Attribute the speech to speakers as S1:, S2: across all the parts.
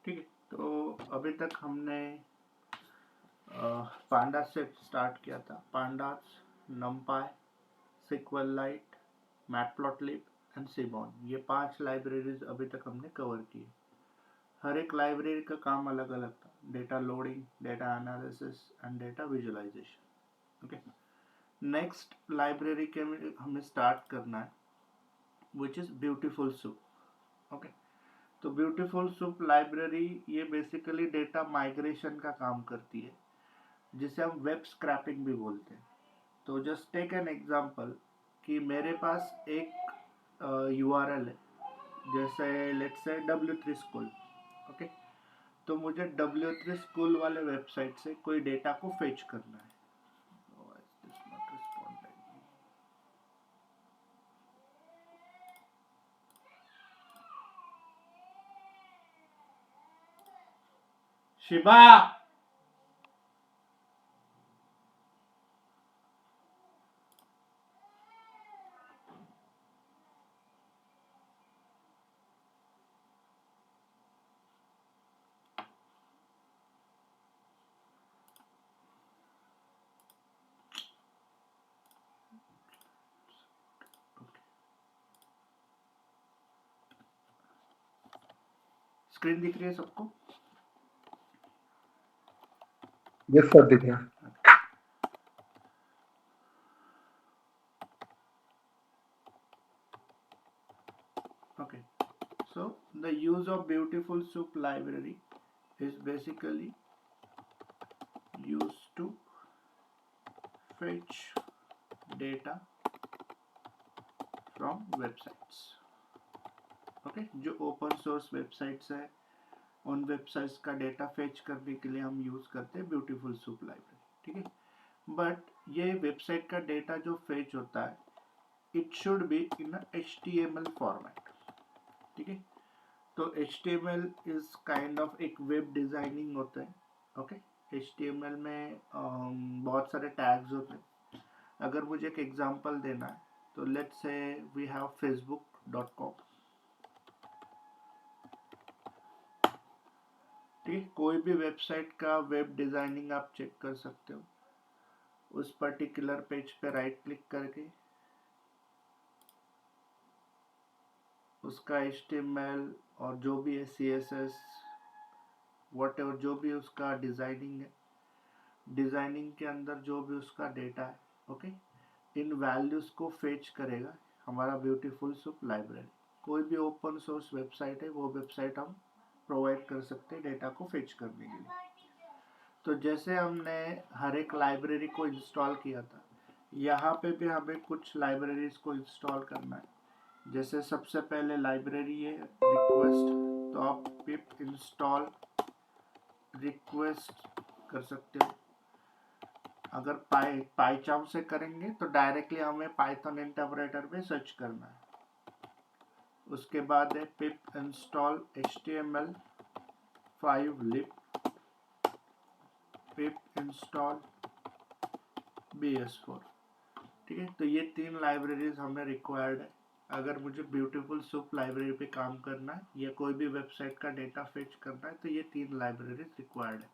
S1: ठीक है, तो अभी तक हमने पांडास से स्टार्ट किया था। पांडास, नमपाई, सिक्वेललाइट, मैटप्लॉटलिब एंड सीबॉन, ये 5 लाइब्रेरीज अभी तक हमने कवर की। हर एक लाइब्रेरी का काम अलग अलग था, data loading, data analysis and data visualisation. Okay, next library के हमें स्टार्ट करना है which is beautiful soup. Okay, तो ब्यूटीफुल सूप लाइब्रेरी ये बेसिकली डेटा माइग्रेशन का काम करती है, जिसे हम वेब स्क्रैपिंग भी बोलते हैं। तो जस्ट टेक एन एग्जांपल कि मेरे पास एक यूआरएल है, जैसे let's say W3 school. Okay, तो मुझे W3 स्कूल वाले वेबसाइट से कोई डेटा को फेच करना है। शिबा, स्क्रीन दिख रही है सबको?
S2: यस सर, दिख रहा है।
S1: Okay, so the use of beautiful soup library is basically used to fetch data from websites. Okay, जो ओपन सोर्स वेबसाइट्स है उन वेबसाइट्स का डेटा फेच करने के लिए हम यूज करते हैं ब्यूटीफुल सूप लाइब्रेरी। ठीक है, बट ये वेबसाइट का डेटा जो फेच होता है it should be in HTML format. ठीक है, तो HTML इज काइंड ऑफ एक वेब डिजाइनिंग होता है। ओके, HTML में बहुत सारे टैग्स होते हैं। अगर मुझे एक एग्जांपल देना है तो let's say we have facebook.com। ठीक, कोई भी वेबसाइट का वेब डिजाइनिंग आप चेक कर सकते हो। उस पर्टिकुलर पेज पे राइट क्लिक करके उसका HTML और जो भी है CSS व्हाटएवर जो भी उसका डिजाइनिंग है, डिजाइनिंग के अंदर जो भी उसका डेटा है, ओके, इन वैल्यूज को फेच करेगा हमारा ब्यूटीफुल सूप लाइब्रेरी। कोई भी ओपन सोर्स वेबसाइट है वो वेबसाइट हम प्रोवाइड कर सकते हैं डेटा को फेच करने के लिए। तो जैसे हमने हर एक लाइब्रेरी को इंस्टॉल किया था, यहाँ पे भी हमें कुछ लाइब्रेरीज को इंस्टॉल करना है। जैसे सबसे पहले लाइब्रेरी है रिक्वेस्ट, तो आप पिप इंस्टॉल रिक्वेस्ट कर सकते हो। अगर पाईचार्म से करेंगे तो डायरेक्टली हमें पाइथन इंटरप्रेटर में सर्च करना है। उसके बाद है पिप इंस्टॉल HTML5 lib, पिप इंस्टॉल BS4। ठीक है, तो ये 3 लाइब्रेरीज हमें रिक्वायर्ड है अगर मुझे ब्यूटीफुल सूप लाइब्रेरी पे काम करना है या कोई भी वेबसाइट का डेटा फेच करना है, तो ये 3 लाइब्रेरीज रिक्वायर्ड है।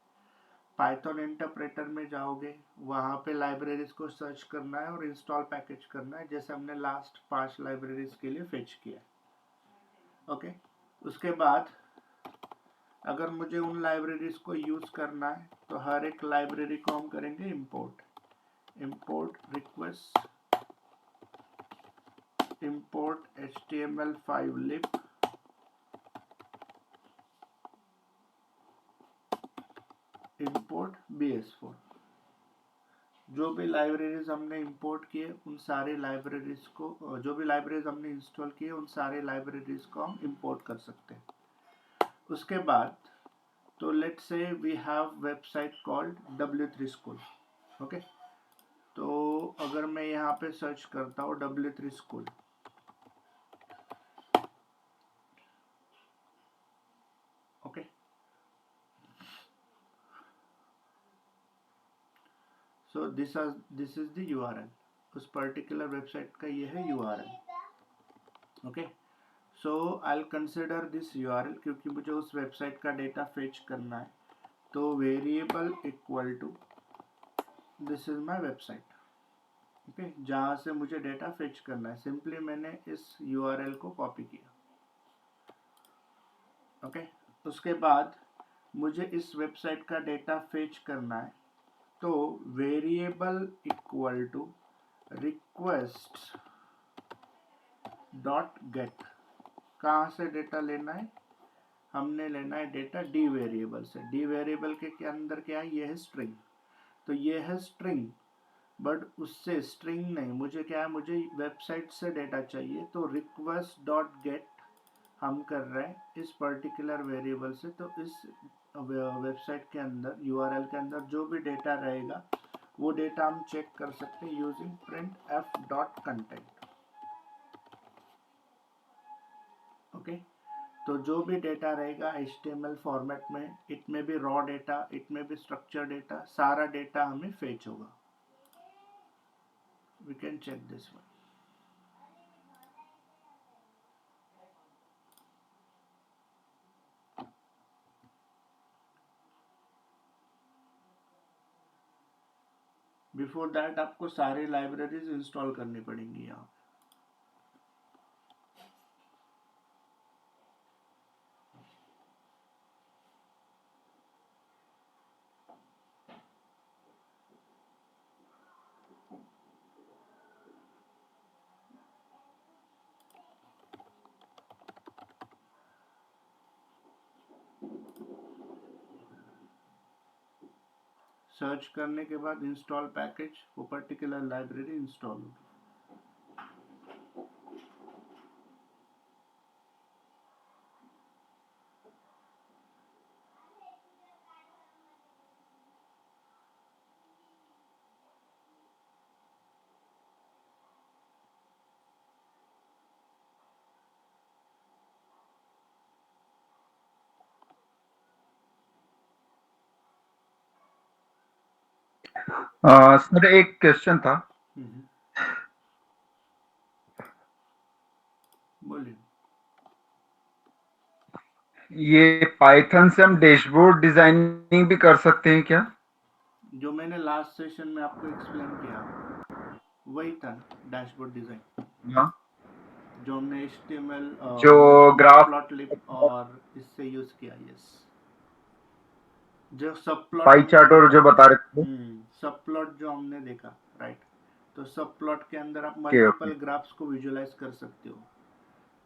S1: पाइथन इंटरप्रेटर में जाओगे, वहाँ पे लाइब्रेरीज को सर्च करना है और इंस्टॉल पैकेज करना है, जैसे हमने लास्ट 5 लाइब्रेरीज के लिए फेच किया। ओके, उसके बाद अगर मुझे उन लाइब्रेरीज को यूज करना है तो हर एक लाइब्रेरी को हम करेंगे import request, import HTML5 lib, import BS4। जो भी लाइब्रेरीज हमने इंपोर्ट किए उन सारे लाइब्रेरीज को, जो भी लाइब्रेरीज हमने इंस्टॉल किए उन सारे लाइब्रेरीज को हम इंपोर्ट कर सकते हैं। उसके बाद तो let's say we have website called W3 school. Okay, तो अगर मैं यहाँ पे सर्च करता हूँ W3 school, okay, so this is the URL। उस पर्टिकुलर वेबसाइट का ये है URL। Okay, so I consider this URL क्योंकि मुझे उस वेबसाइट का डेटा फेच करना है. तो variable equal to this is my website. Okay, जहाँ से मुझे डेटा फेच करना है. सिंपली मैंने इस यूआरएल को कॉपी किया. ओके, उसके बाद मुझे इस वेबसाइट का डेटा फेच करना है. तो variable equal to request dot get. कहाँ से डेटा लेना है? हमने लेना है डेटा डी वेरिएबल से. डी वेरिएबल के अंदर क्या है? ये है स्ट्रिंग. तो ये है स्ट्रिंग, बट उससे स्ट्रिंग नहीं, मुझे क्या है, मुझे वेबसाइट से डेटा चाहिए. तो रिक्वेस्ट डॉट गेट हम कर रहे हैं इस पर्टिकुलर वेरिएबल से. तो इस वेबसाइट के अंदर यूआरएल के अंदर जो भी डेटा रहेगा वो डेटा हम चेक कर सकते हैं using print F dot content. Okay, तो जो भी डेटा रहेगा HTML फॉर्मेट में, इट में भी रॉ डेटा, इट में भी स्ट्रक्चर डेटा, सारा डेटा हमें फेच होगा. We can check this one. Before that आपको सारी लाइब्रेरीज इंस्टॉल करनी पड़ेंगी यहाँ. सर्च करने के बाद इंस्टॉल पैकेज, वो पर्टिकुलर लाइब्रेरी इंस्टॉल होगी.
S2: सर एक क्वेश्चन था.
S1: बोलिए.
S2: ये पाइथन से हम डैशबोर्ड डिजाइनिंग भी कर सकते हैं क्या?
S1: जो मैंने लास्ट सेशन में आपको एक्सप्लेन किया वही था डैशबोर्ड डिजाइन,
S2: हाँ,
S1: जो हमने HTML,
S2: जो ग्राफ
S1: मैटप्लॉटलिब और इससे यूज किया. यस, जो सब प्लॉट
S2: पाई
S1: हमने
S2: चार्ट और जो
S1: देखा.
S2: बता रहे थे.
S1: सब प्लॉट जो हमने देखा, राइट. तो सब प्लॉट के अंदर आप
S2: ओके ओके
S1: मल्टीपल ग्राफ्स को विजुअलाइज कर सकते हो.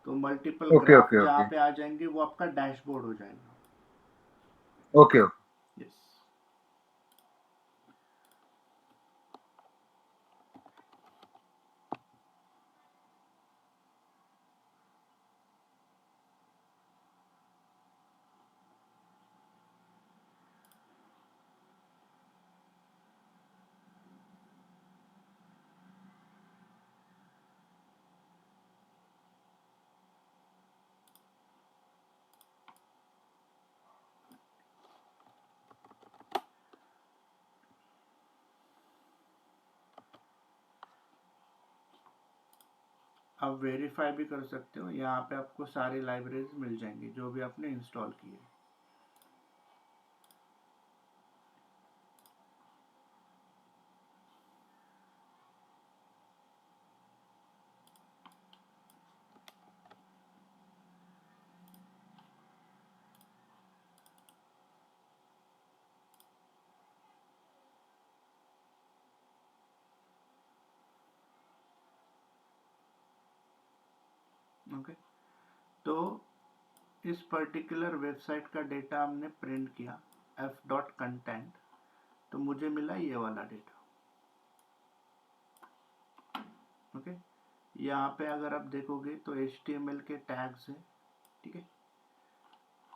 S1: तो मल्टीपल
S2: ओके
S1: ग्राफ
S2: ओके
S1: जहाँ
S2: ओके
S1: पे आ जाएंगे वो आपका डैशबोर्ड हो जाएगा.
S2: Okay okay.
S1: यस. आप वेरीफाई भी कर सकते हो. यहाँ पे आपको सारी लाइब्रेरीज मिल जाएंगी जो भी आपने इंस्टॉल की है. ओके, तो इस पर्टिकुलर वेबसाइट का डेटा हमने प्रिंट किया एफ डॉट कंटेंट. तो मुझे मिला ये वाला डेटा. ओके, यहाँ पे अगर आप देखोगे तो HTML के टैग्स है. ठीक है,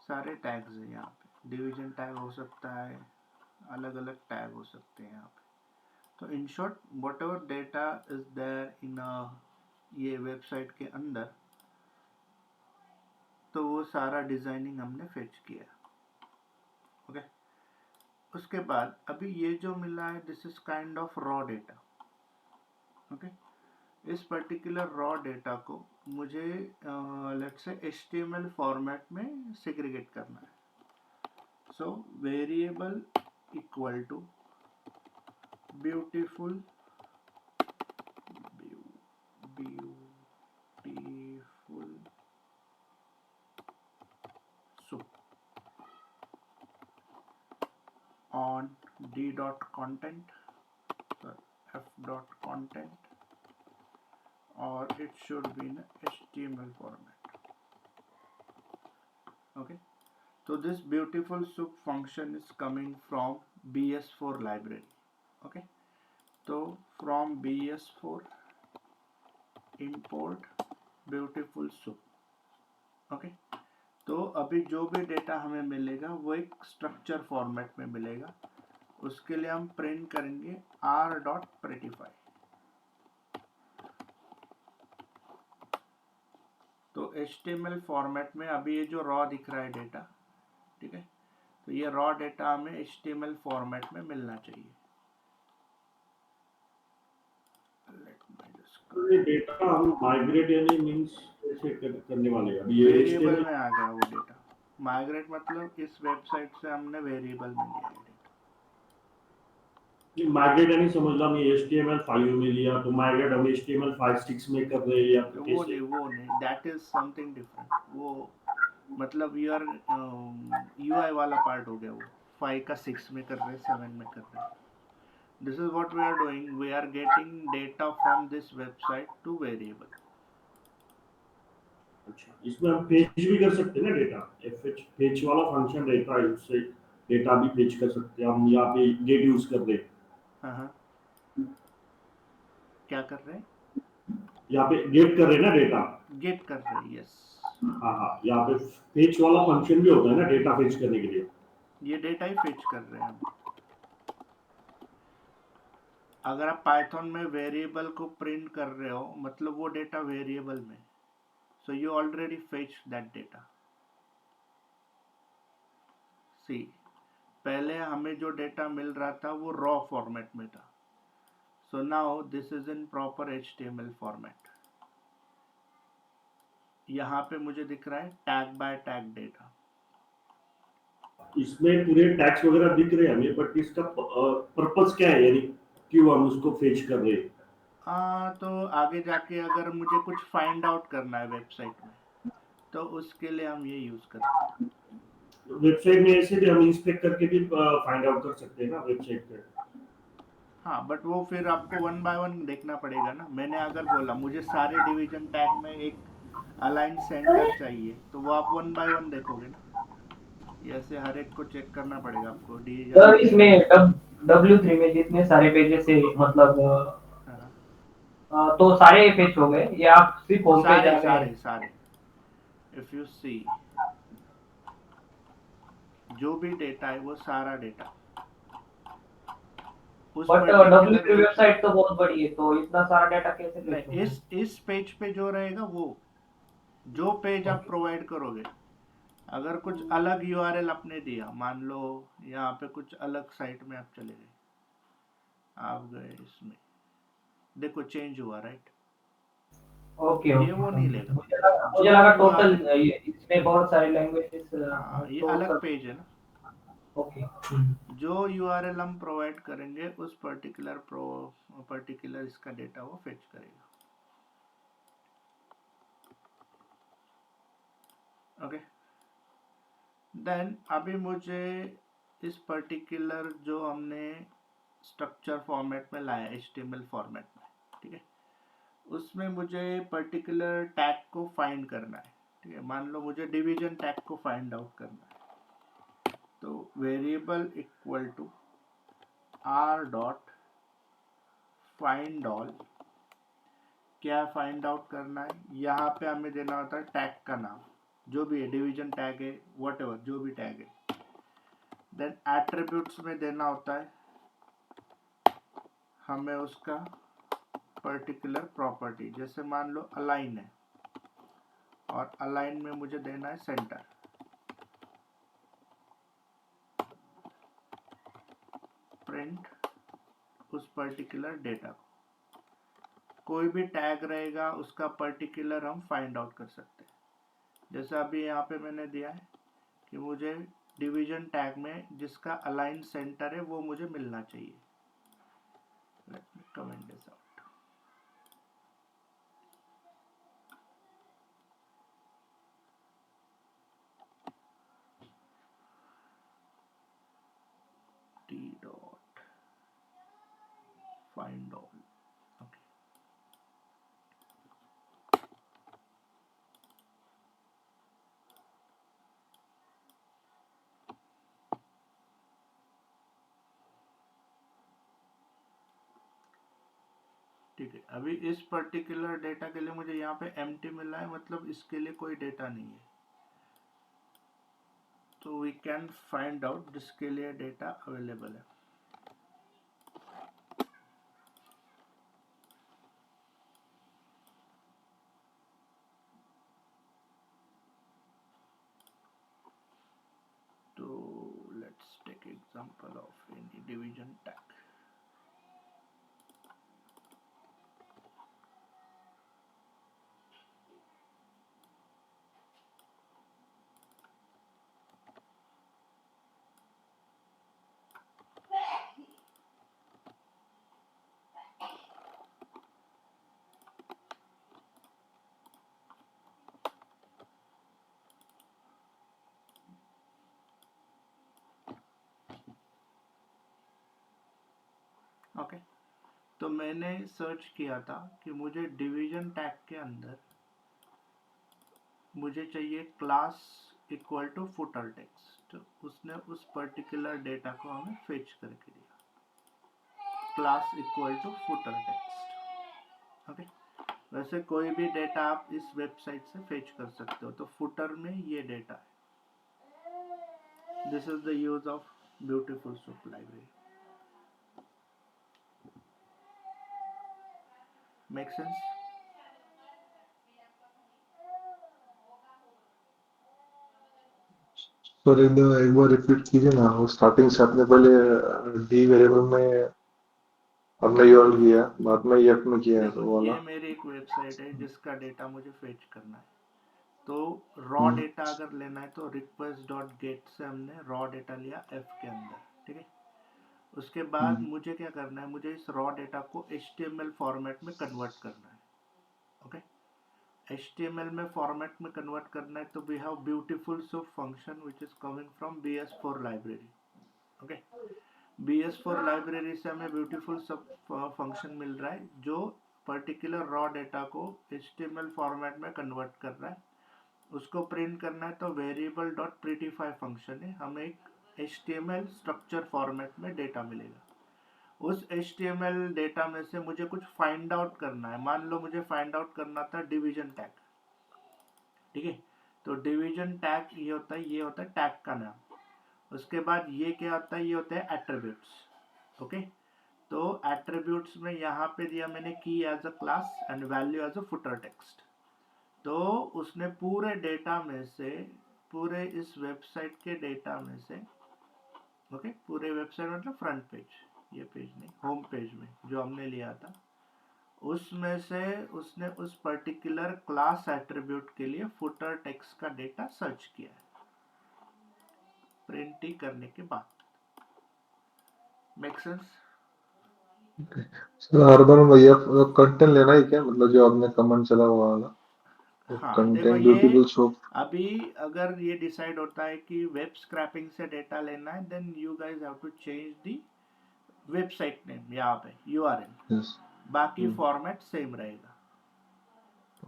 S1: सारे टैग्स है. यहाँ पे डिवीजन टैग हो सकता है, अलग अलग टैग हो सकते हैं यहाँ पे. तो in short whatever data is there in ये वेबसाइट के अंदर, तो वो सारा डिजाइनिंग हमने फेच किया. ओके, उसके बाद अभी ये जो मिला है this is kind of raw data. Okay, इस पर्टिकुलर रॉ डेटा को मुझे लेट्स से HTML फॉर्मेट में सेग्रीगेट करना है. So variable equal to beautiful soup on d dot content, f dot content, or it should be in HTML format. Okay, so this beautiful soup function is coming from BS4 library. Okay, so from BS4 import beautiful soup. Okay, तो अभी जो भी data हमें मिलेगा वो एक structure format में मिलेगा. उसके लिए हम प्रिंट करेंगे r.prettify. तो HTML फॉर्मेट में अभी ये जो रॉ दिख रहा है डेटा, ठीक है, तो ये रॉ डेटा हमें HTML फॉर्मेट में मिलना चाहिए.
S3: तो ये डेटा हम माइग्रेट यानी मींस कैसे करने वाले हैं अभी ये
S1: वेरिएबल
S3: HTML
S1: में आ गया वो डेटा. माइग्रेट मतलब इस वेबसाइट से हमने वेरिएबल में लिया है डेटा.
S3: माइग्रेट यानी समझ लो हम ये HTML5 में लिया तो माइग्रेट हम HTML5-6 में कर रहे हैं या फिर कैसे?
S1: वो नहीं, दैट इज समथिंग डिफरेंट. वो मतलब यूआर UI वाला पार्ट हो गया. वो 5 का 6 में कर रहे हैं, 7 में कर रहे हैं. This is what we are doing. We are getting data from this website to variable.
S3: अच्छा, इसमें हम फेच भी कर सकते हैं ना डेटा. fh फेच वाला फंक्शन रहता है, उससे डेटा भी फेच कर सकते हैं हम. यहाँ पे गेट यूज कर रहे हैं.
S1: हाँ, क्या कर रहे हैं?
S3: यहाँ पे गेट कर रहे हैं ना डेटा.
S1: गेट कर रहे हैं, यस.
S3: हाँ, यहाँ पे फेच वाला फंक्शन भी होता है ना डेटा फेच करने के लिए.
S1: ये डेटा ही फेच कर रहे हैं हम. अगर आप पाइथन में वेरिएबल को प्रिंट कर रहे हो मतलब वो डेटा वेरिएबल में. So you already fetch that data. See, पहले हमें जो डेटा मिल रहा था वो रॉ फॉर्मेट में था. So now this is in proper HTML format. यहाँ पे मुझे दिख रहा है टैग बाय टैग डेटा.
S3: इसमें पूरे टैक्स वगैरह दिख रहे हैं हमें, बट इसका पर्पस क्या है, यानी क्यों हम उसको फेच कर रहे हैं?
S1: तो आगे जाके अगर मुझे कुछ फाइंड आउट करना है वेबसाइट में तो उसके लिए हम ये यूज करते हैं.
S3: वेबसाइट में ऐसे भी हम इंस्पेक्ट करके भी फाइंड आउट कर सकते हैं ना वेबसाइट पे.
S1: हाँ, बट वो फिर आपको 1 बाय 1 देखना पड़ेगा ना. मैंने अगर बोला मुझे सारे डिवीजन टैग में एक अलाइन सेंटर चाहिए तो वो आप 1 बाय 1 देखोगे ना. ऐसे हर एक को चेक करना पड़ेगा आपको.
S4: सर इसमें W3 में जितने सारे पेजेस है मतलब
S1: हाँ,
S4: तो सारे पेज हो गए या आप सिर्फ होम पेज
S1: सारे
S4: आ गए?
S1: सारे. इफ यू सी जो भी डेटा है वो सारा डेटा उस
S4: बट W3 वेबसाइट तो बहुत बड़ी है तो इतना सारा डाटा कैसे फेच
S1: नहीं,
S4: होगा?
S1: इस पेज पे जो रहेगा वो जो पेज आप प्रोवाइड करोगे. अगर कुछ अलग URL आपने दिया, मान लो यहाँ पे कुछ अलग साइट में आप चले गए, आप गए इसमें, देखो चेंज हुआ, राइट.
S4: ओके
S1: ये वो नहीं लेगा.
S4: मुझे लगा टोटल इसमें बहुत सारे लैंग्वेजेस.
S1: हाँ, ये
S4: तो
S1: अलग
S4: सर
S1: पेज है ना.
S4: ओके.
S1: जो URL हम प्रोवाइड करेंगे उस पर्टिकुलर इसका डेटा वो फेच करेगा. ओके, देन अभी मुझे इस पर्टिकुलर जो हमने स्ट्रक्चर फॉर्मेट में लाया HTML फॉर्मेट में, ठीक है, उसमें मुझे पर्टिकुलर टैग को फाइंड करना है. ठीक है, मान लो मुझे डिवीजन टैग को फाइंड आउट करना है. तो variable equal to r.find all. क्या फाइंड आउट करना है? यहाँ पे हमें देना होता है टैग का नाम, जो भी है, डिवीजन टैग है, व्हाटएवर जो भी टैग है. देन एट्रीब्यूट्स में देना होता है हमें उसका पर्टिकुलर प्रॉपर्टी. जैसे मान लो अलाइन है और अलाइन में मुझे देना है सेंटर. प्रिंट उस पर्टिकुलर डेटा को. कोई भी टैग रहेगा उसका पर्टिकुलर हम फाइंड आउट कर सकते हैं। जैसा अभी यहाँ पे मैंने दिया है कि मुझे डिवीजन टैग में जिसका अलाइन सेंटर है वो मुझे मिलना चाहिए। Let me comment this out. T dot find all. Okay, ठीक है। अभी इस पर्टिकुलर डेटा के लिए मुझे यहाँ पे एम्प्टी मिला है, मतलब इसके लिए कोई डेटा नहीं है। तो वी कैन फाइंड आउट जिसके लिए डेटा अवेलेबल है। तो let's take example of any division tag. Okay, तो मैंने सर्च किया था कि मुझे डिवीजन टैग के अंदर मुझे चाहिए class equal to footer text. तो उसने उस पर्टिकुलर डेटा को हमें फेच करके दिया, class equal to footer text. Okay, वैसे कोई भी डेटा आप इस वेबसाइट से फेच कर सकते हो। तो फुटर में ये डेटा है। This is the use of beautiful soup library. Make sense?
S5: Sir एक बार रिपीट कीजिए ना, वो स्टार्टिंग से आपने पहले डी वेरिएबल में हमने यूआरएल किया, बाद में एफ में किया है,
S1: देखो,
S5: तो वो
S1: ये
S5: वाला।
S1: मेरी एक वेबसाइट है जिसका डेटा मुझे फेच करना है। तो रॉ डेटा अगर लेना है तो रिक्वेस्ट डॉट गेट से हमने रॉ डेटा लिया एफ के अंदर, ठीक है। उसके बाद मुझे क्या करना है, मुझे इस रॉ डेटा को HTML फॉर्मेट में कन्वर्ट करना है। ओके, HTML में फॉर्मेट में कन्वर्ट करना है तो we have beautiful soup function which is coming from BS4 library. Okay, BS4 library से हमें ब्यूटीफुल सब फंक्शन मिल रहा है जो पर्टिकुलर रॉ डेटा को HTML फॉर्मेट में कन्वर्ट कर रहा है। उसको प्रिंट करना है तो वेरिएबल डॉट प्रिटिफाई फंक्शन है, हमें एक HTML स्ट्रक्चर फॉर्मेट में डेटा मिलेगा। उस HTML डेटा में से मुझे कुछ फाइंड आउट करना है। मान लो मुझे फाइंड आउट करना था डिवीजन टैग, ठीक है। तो डिवीजन टैग ये होता है, ये होता है टैग का नाम। उसके बाद ये क्या होता है, ये होता है एट्रीब्यूट्स। ओके, तो एट्रीब्यूट्स में यहाँ पे दिया मैंने key as a class and value as a footer text. तो उसने पूरे डेटा में से, पूरे इस वेबसाइट के डेटा में से, ओके, पूरे वेबसाइट मतलब फ्रंट पेज, ये पेज नहीं, होम पेज में जो हमने लिया था, उसमें से उसने उस पर्टिकुलर क्लास एट्रीब्यूट के लिए फुटर टेक्स्ट का डेटा सर्च किया है प्रिंट करने के बाद। Make sense?
S5: सर हर बार भैया कंटेंट लेना ही क्या, मतलब जो आपने कमेंट चला हुआ वाला,
S1: हाँ, देखो
S5: कंटेंट
S1: ये
S5: ब्यूटीफुल शॉप।
S1: अभी अगर ये डिसाइड होता है कि वेब स्क्रैपिंग से डेटा लेना है, then you guys have to change the website name, यहाँ पे URL।
S5: यस।
S1: बाकी फॉर्मेट सेम रहेगा।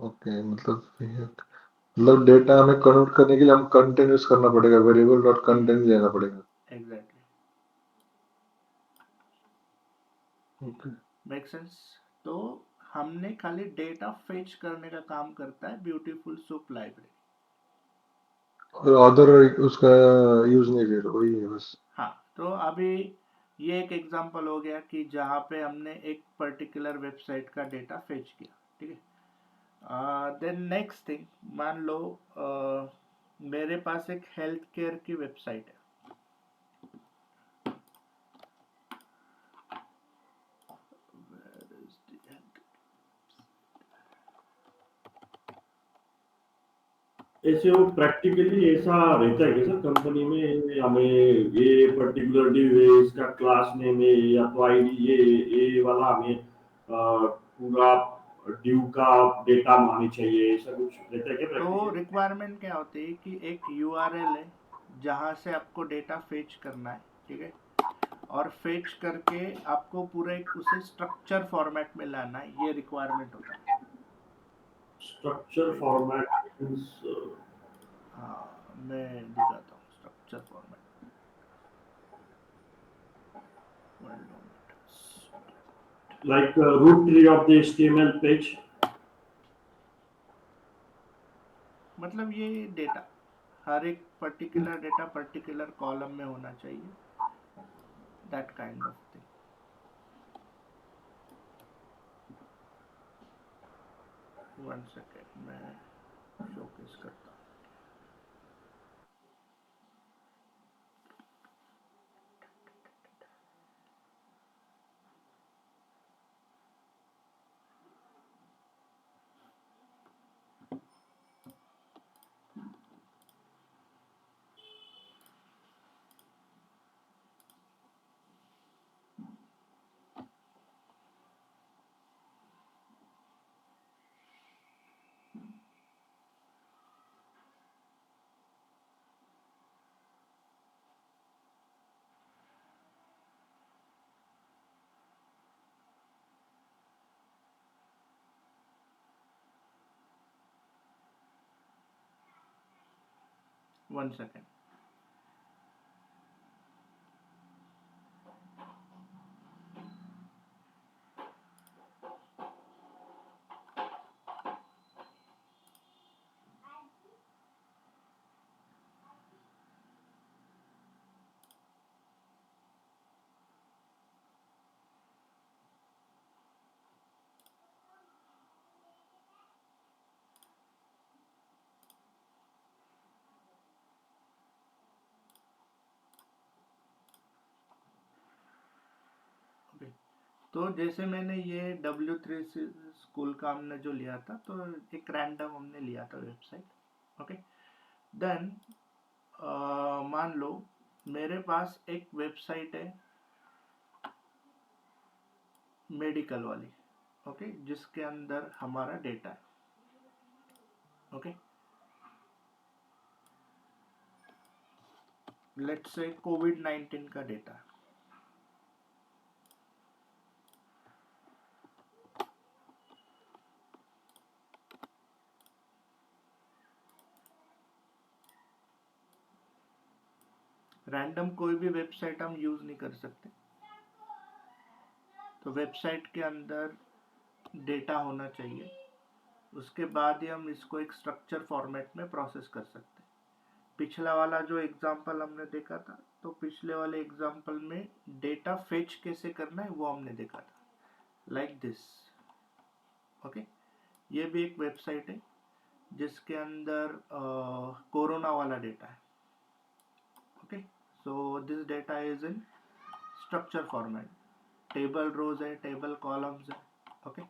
S5: ओके, मतलब डेटा हमें कन्वर्ट करने के लिए हम कंटेंट यूज करना पड़ेगा, वेरिएबल डॉट कंटेंट लेना पड़ेगा।
S1: Exactly,
S5: okay.
S1: Make sense? तो हमने खाली डेटा फेच करने का काम करता है ब्यूटीफुल सूप लाइब्रेरी।
S5: और अदर उसका यूज नहीं, फिर वही है बस।
S1: हाँ, तो अभी ये एक एग्जांपल हो गया कि जहाँ पे हमने एक पर्टिकुलर वेबसाइट का डेटा फेच किया, ठीक है। देन नेक्स्ट थिंग, मान लो मेरे पास एक हेल्थ केयर की वेबसाइट है। Where is the health?
S3: ऐसे वो प्रैक्टिकली ऐसा रहता है कि सर कंपनी में हमें ये पर्टिकुलर ड्यू है, इसका क्लास नेम है या तो आईडी ये वाला हमें पूरा ड्यू का डेटा आनी चाहिए, ऐसा कुछ रहता है क्या
S1: तो
S3: प्रैक्टिकली?
S1: रिक्वायरमेंट क्या होती है कि एक यूआरएल है जहाँ से आपको डेटा फेच करना है, ठीक है, और फेच करके आपको पूरा एक उसे स्ट्रक्चर फॉर्मेट में लाना है, ये रिक्वायरमेंट होता है।
S3: स्ट्रक्चर फॉर्मेट मीन्स
S1: हाँ, मैं दिखाता हूँ structure format.
S3: like root tree of the HTML page.
S1: मतलब ये डेटा, हर एक पर्टिकुलर डेटा पर्टिकुलर कॉलम में होना चाहिए, that kind of thing. One second, मैं शोकेस करता हूँ। One second. तो जैसे मैंने ये W3 स्कूल का हमने जो लिया था, तो एक रैंडम हमने लिया था वेबसाइट, ओके। देन मान लो मेरे पास एक वेबसाइट है मेडिकल वाली, ओके, जिसके अंदर हमारा डेटा है, ओके। लेट्स से कोविड-19 का डेटा है। रैंडम कोई भी वेबसाइट हम यूज नहीं कर सकते, तो वेबसाइट के अंदर डेटा होना चाहिए, उसके बाद ही हम इसको एक स्ट्रक्चर फॉर्मेट में प्रोसेस कर सकते हैं। पिछला वाला जो एग्जांपल हमने देखा था, तो पिछले वाले एग्जांपल में डेटा फेच कैसे करना है वो हमने देखा था, लाइक दिस, ओके। ये भी एक वेबसाइट है जिसके अंदर कोरोना वाला डेटा है, okay. So this data is in structure format, table rows है, टेबल कॉलम्स है, ओके।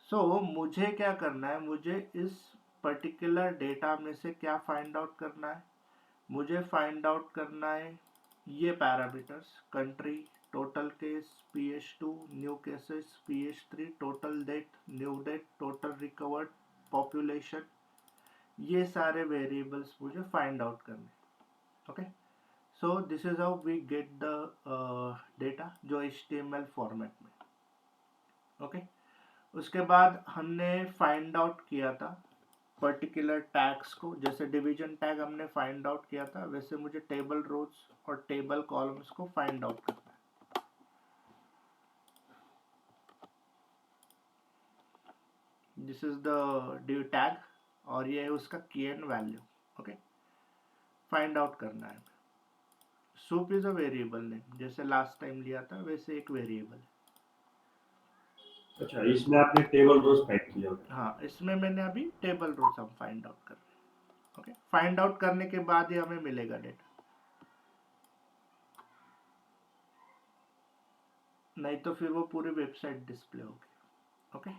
S1: सो मुझे क्या करना है, मुझे इस पर्टिकुलर डेटा में से क्या फाइंड आउट करना है, मुझे फाइंड आउट करना है ये parameters, country, total case, PH2, new cases, PH3, total death, new death, total recovered, population, ये सारे वेरिएबल्स मुझे फाइंड आउट करने, okay. So this is how we get the data, जो HTML फॉर्मेट में, okay. उसके बाद हमने फाइंड आउट किया था पर्टिकुलर टैग्स को, जैसे डिवीजन टैग हमने फाइंड आउट किया था, वैसे मुझे टेबल रोज और टेबल कॉलम्स को फाइंड आउट करना है। This is the due tag और ये है उसका की and value, okay. Find out करना है। Soup is a variable name, जैसे लास्ट टाइम लिया था वैसे एक वेरिएबल है।
S3: अच्छा, इसमें आपने टेबल रोज पैक किया होगा।
S1: हाँ, इसमें मैंने अभी टेबल रोज हम फाइंड आउट कर रहे हैं, ओके। फाइंड आउट करने के बाद ही हमें मिलेगा डेटा, नहीं तो फिर वो पूरी वेबसाइट डिस्प्ले होगी, ओके।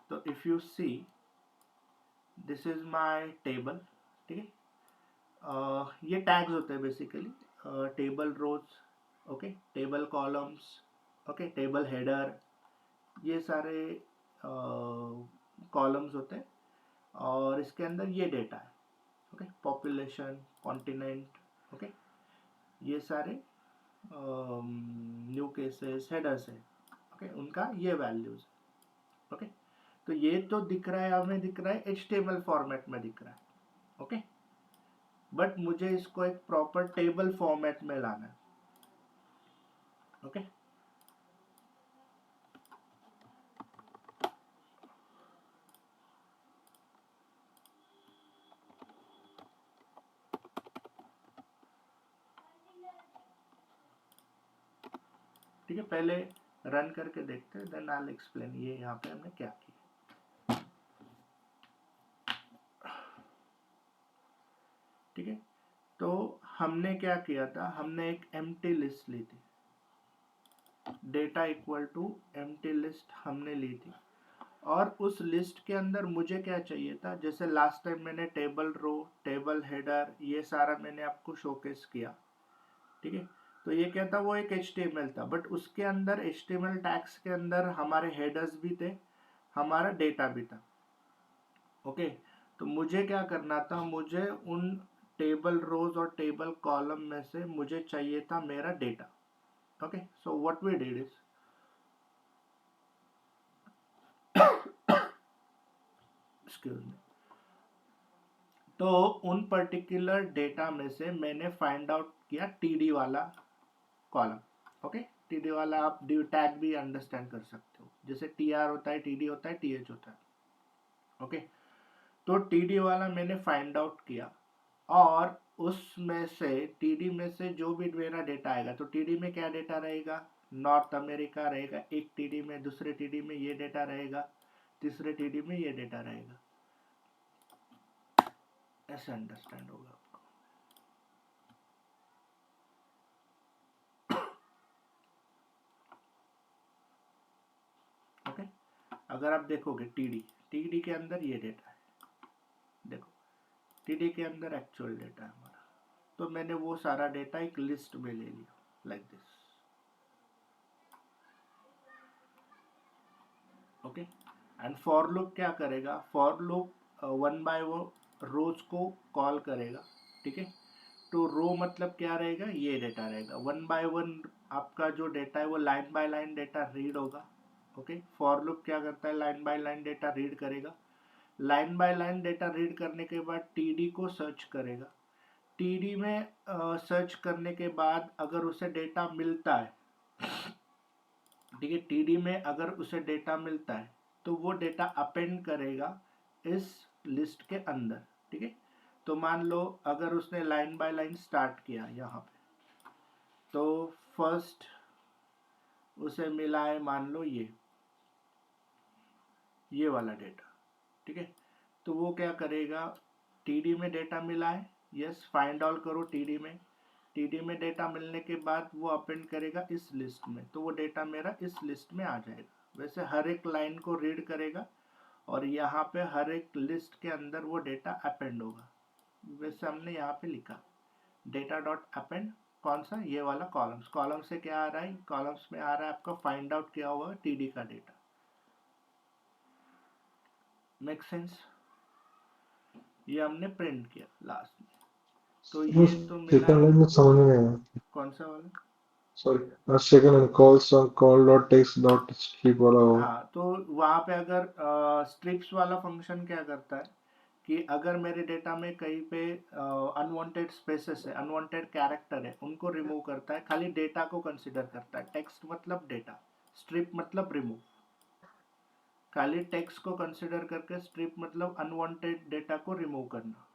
S1: तो if you see, this is my table, ठीक है। ये टैग्स होते हैं basically, table rows, okay, table columns, okay, table header, ये सारे कॉलम्स होते हैं और इसके अंदर ये डेटा है, ओके, पॉपुलेशन, कॉन्टिनेंट, ओके, ये सारे न्यू केसेस हेडर्स है, ओके, उनका ये वैल्यूज, ओके। तो ये तो दिख रहा है, हमें दिख रहा है HTML फॉर्मेट में दिख रहा है, ओके, बट मुझे इसको एक प्रॉपर टेबल फॉर्मेट में लाना है, ओके। ठीक है, पहले रन करके देखते हैं, देन आई विल एक्सप्लेन ये यहाँ पे हमने क्या किया। ठीक है, तो हमने क्या किया था, हमने एक एम्प्टी लिस्ट ली थी, data equal to empty list हमने ली थी, और उस लिस्ट के अंदर मुझे क्या चाहिए था, जैसे लास्ट टाइम मैंने टेबल रो, टेबल हेडर, ये सारा मैंने आपको शोकेस किया, ठीक है। तो ये क्या था, वो एक HTML था, बट उसके अंदर HTML टैग्स के अंदर हमारे हेडर्स भी थे, हमारा डेटा भी था, ओके। तो मुझे क्या करना था, मुझे उन टेबल रोज और टेबल कॉलम में से मुझे चाहिए था मेरा data, okay. So what we did is, excuse me, तो उन पर्टिकुलर डेटा में से मैंने फाइंड आउट किया TD वाला कॉलम, ओके। TD वाला आप टैग भी अंडरस्टैंड कर सकते हो, जैसे TR होता है, TD होता है, TH होता है, ओके। तो TD वाला मैंने फाइंड आउट किया, और उसमें से TD में से जो भी मेरा डेटा आएगा, तो TD में क्या डेटा रहेगा, नॉर्थ अमेरिका रहेगा एक TD में, दूसरे TD में ये डेटा रहेगा, तीसरे TD में ये डेटा रहेगा, ऐसे अंडरस्टैंड होगा आपको, ओके। अगर आप देखोगे TD के अंदर ये डेटा है, देखो TD के अंदर एक्चुअल डेटा है हमारा, तो मैंने वो सारा डेटा एक लिस्ट में ले लिया, like this, okay. And for loop क्या करेगा, फॉर लूप वन बाय वो रोज को कॉल करेगा, ठीक है। तो रो मतलब क्या रहेगा, ये डेटा रहेगा, वन बाय वन आपका जो डेटा है वो line by line data read होगा, ओके। फॉर लूप क्या करता है, line by line data read करेगा, line by line data read करने के बाद TD को सर्च करेगा, TD में सर्च करने के बाद अगर उसे डेटा मिलता है, ठीक है, TD में अगर उसे डेटा मिलता है तो वो डेटा अपेंड करेगा इस लिस्ट के अंदर, ठीक है। तो मान लो अगर उसने लाइन बाय लाइन स्टार्ट किया यहाँ पे, तो फर्स्ट उसे मिला है मान लो ये वाला डेटा, ठीक है। तो वो क्या करेगा, TD में डेटा मिला है, यस, फाइंड ऑल करो TD में, TD में डेटा मिलने के बाद वो अपेंड करेगा इस लिस्ट में, तो वो डेटा मेरा इस लिस्ट में आ जाएगा। वैसे हर एक लाइन को रीड करेगा और यहाँ पे हर एक लिस्ट के अंदर वो डेटा अपेंड होगा, वैसे हमने यहाँ पे लिखा डेटा डॉट अपेंड, कौन सा, ये वाला कॉलम्स, कॉलम से क्या आ रहा है, कॉलम्स में आ रहा है आपका फाइंड आउट किया हुआ TD का डेटा, मेक सेंस, ये हमने प्रिंट किया लास्ट में, तो ये तो मिला
S5: सेकंड
S1: है,
S5: लाइन में समझ में नहीं आया,
S1: कौन सा वाला,
S5: sorry, second line call dot text dot strip वाला हो।
S1: हाँ, तो वहाँ पे अगर स्ट्रिप्स वाला फंक्शन क्या करता है कि अगर मेरे डेटा में कहीं पे अनवांटेड स्पेसेस है, अनवांटेड कैरेक्टर है, उनको रिमूव करता है, खाली डेटा को कंसिडर करता है, टेक्स्ट मतलब डेटा, स्ट्रिप मतलब रिमूव, खाली टेक्स्ट को कंसिडर करके स्ट्रिप मतलब अनवांटेड डेटा को रिमूव करना,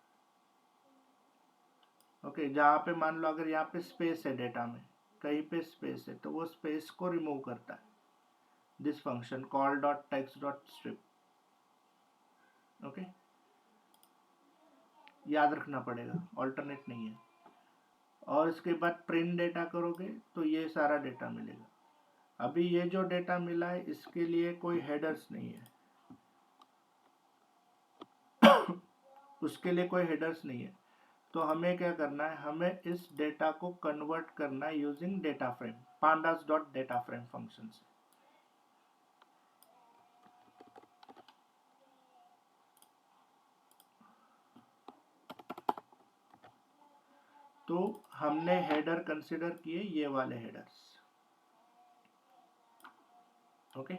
S1: ओके। जहाँ पे मान लो अगर यहाँ पे स्पेस है, डेटा में कहीं पे स्पेस है, तो वो स्पेस को रिमूव करता है, this function call dot text dot strip, okay. याद रखना पड़ेगा, ऑल्टरनेट नहीं है। और इसके बाद प्रिंट डेटा करोगे तो ये सारा डेटा मिलेगा। अभी ये जो डेटा मिला है इसके लिए कोई हेडर्स नहीं है उसके लिए कोई हेडर्स नहीं है। तो हमें क्या करना है, हमें इस डेटा को कन्वर्ट करना है using data frame, pandas dot data frame function से। तो हमने हेडर कंसिडर किए, ये वाले हेडर्स। ओके,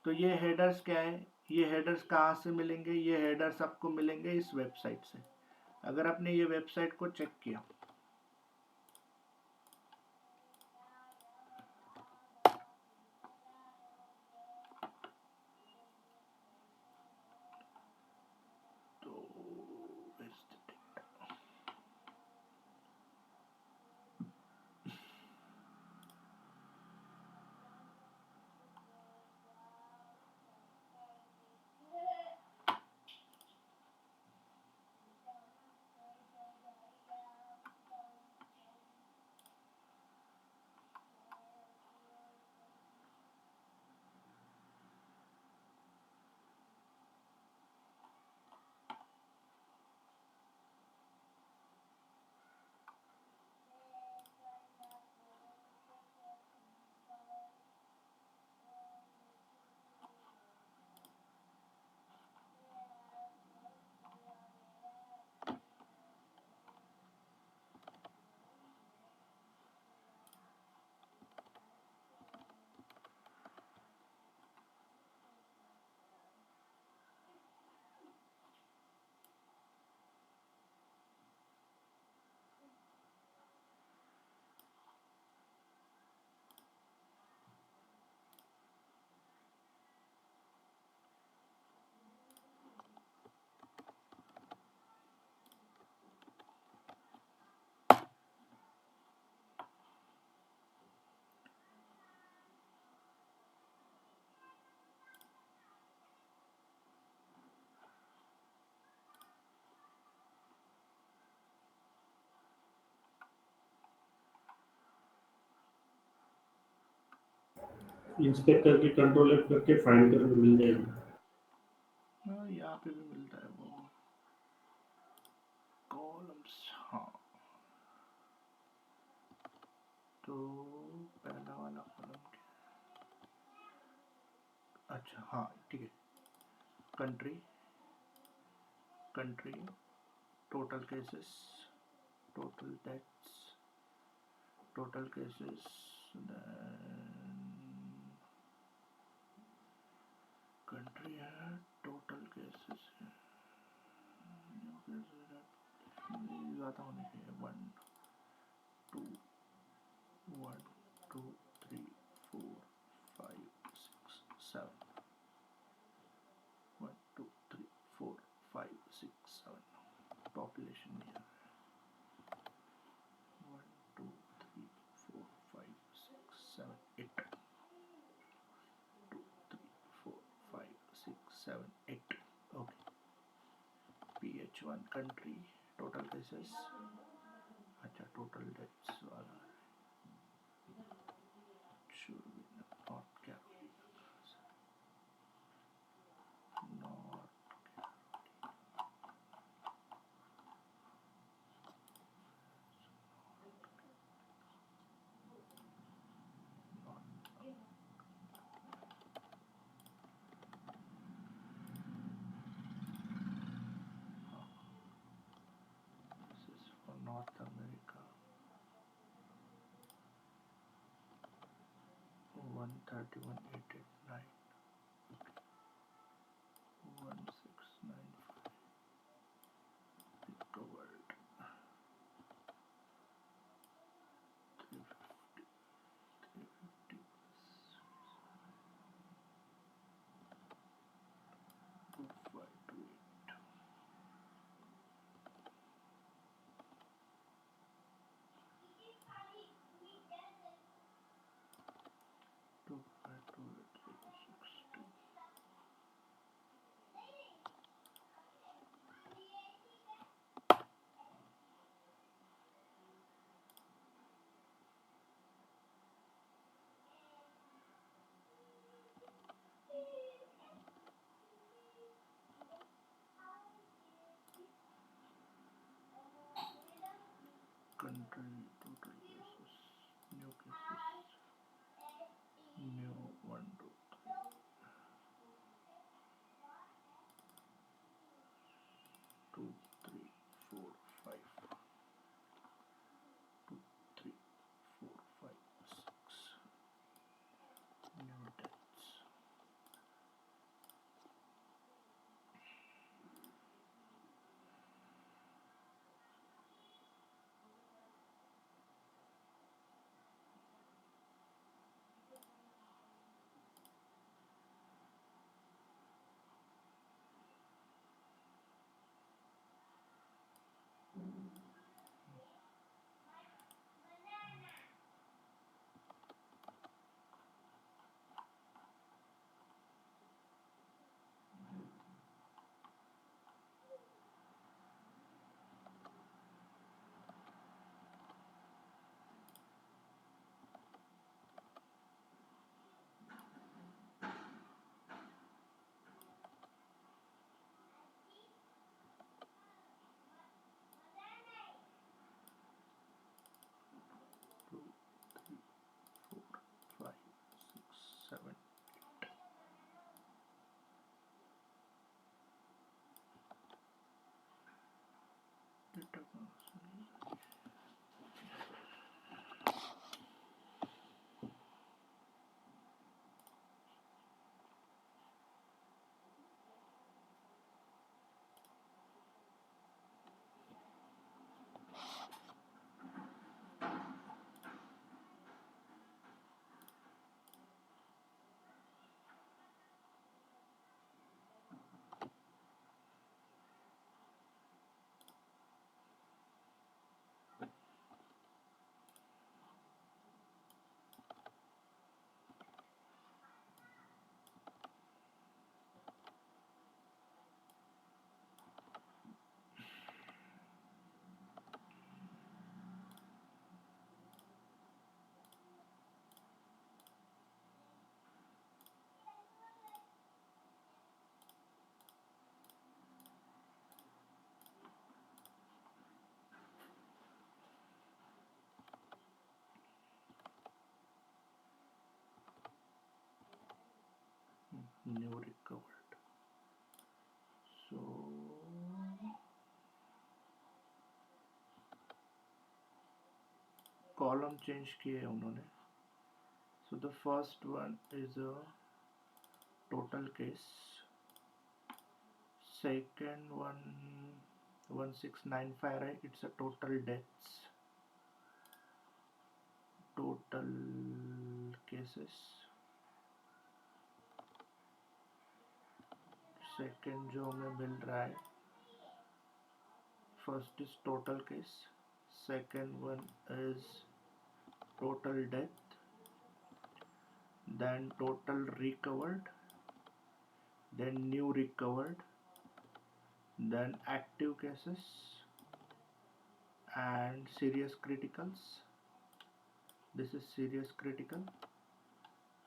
S1: तो ये हेडर्स क्या है, ये हेडर्स कहाँ से मिलेंगे, ये हेडर्स आपको मिलेंगे इस वेबसाइट से। अगर आपने ये वेबसाइट को चेक किया, तो where's the data?
S3: इंस्पेक्ट करके कंट्रोल एफ करके फाइंड करके मिल जाएगी।
S1: यहाँ पे भी मिलता है वो कॉलम्स। हाँ, तो पहला वाला कॉलम क्या, अच्छा हाँ ठीक है, country, country, total cases, total deaths, total cases, country है, टोटल केसेस है, ज़्यादा होने चाहिए, 1 2 3 4 5 6 7, 1 2 3 4 5 6 7, पॉपुलेशन नहीं है, 1 2 3 4 5 6 7 8, 2 3 4 5 6 7 8, okay. PH1 country, total cases, अच्छा टोटल डेथ्स वाला should be not Carolina, not this is for North America, 131,889, 1695 recovered, 350, 350 2528, 2528 new recovered. So column change किए हैं उन्होंने. So the first one is a total case. Second one 1695 है, it's a total deaths, total cases. Second जो हमें मिल रहा है, first is total case, second one is total death, then total recovered, then new recovered, then active cases and serious criticals. This is serious critical.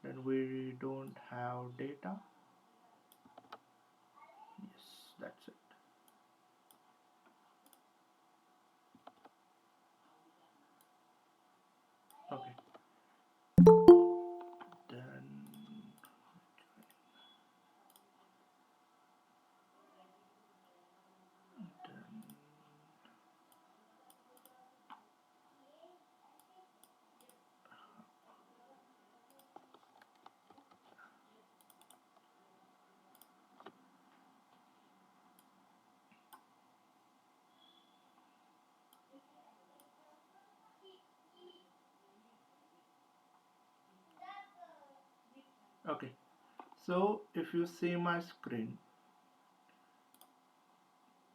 S1: Then we don't have data. Yes, that's it. Okay. Then okay. So if you see my screen,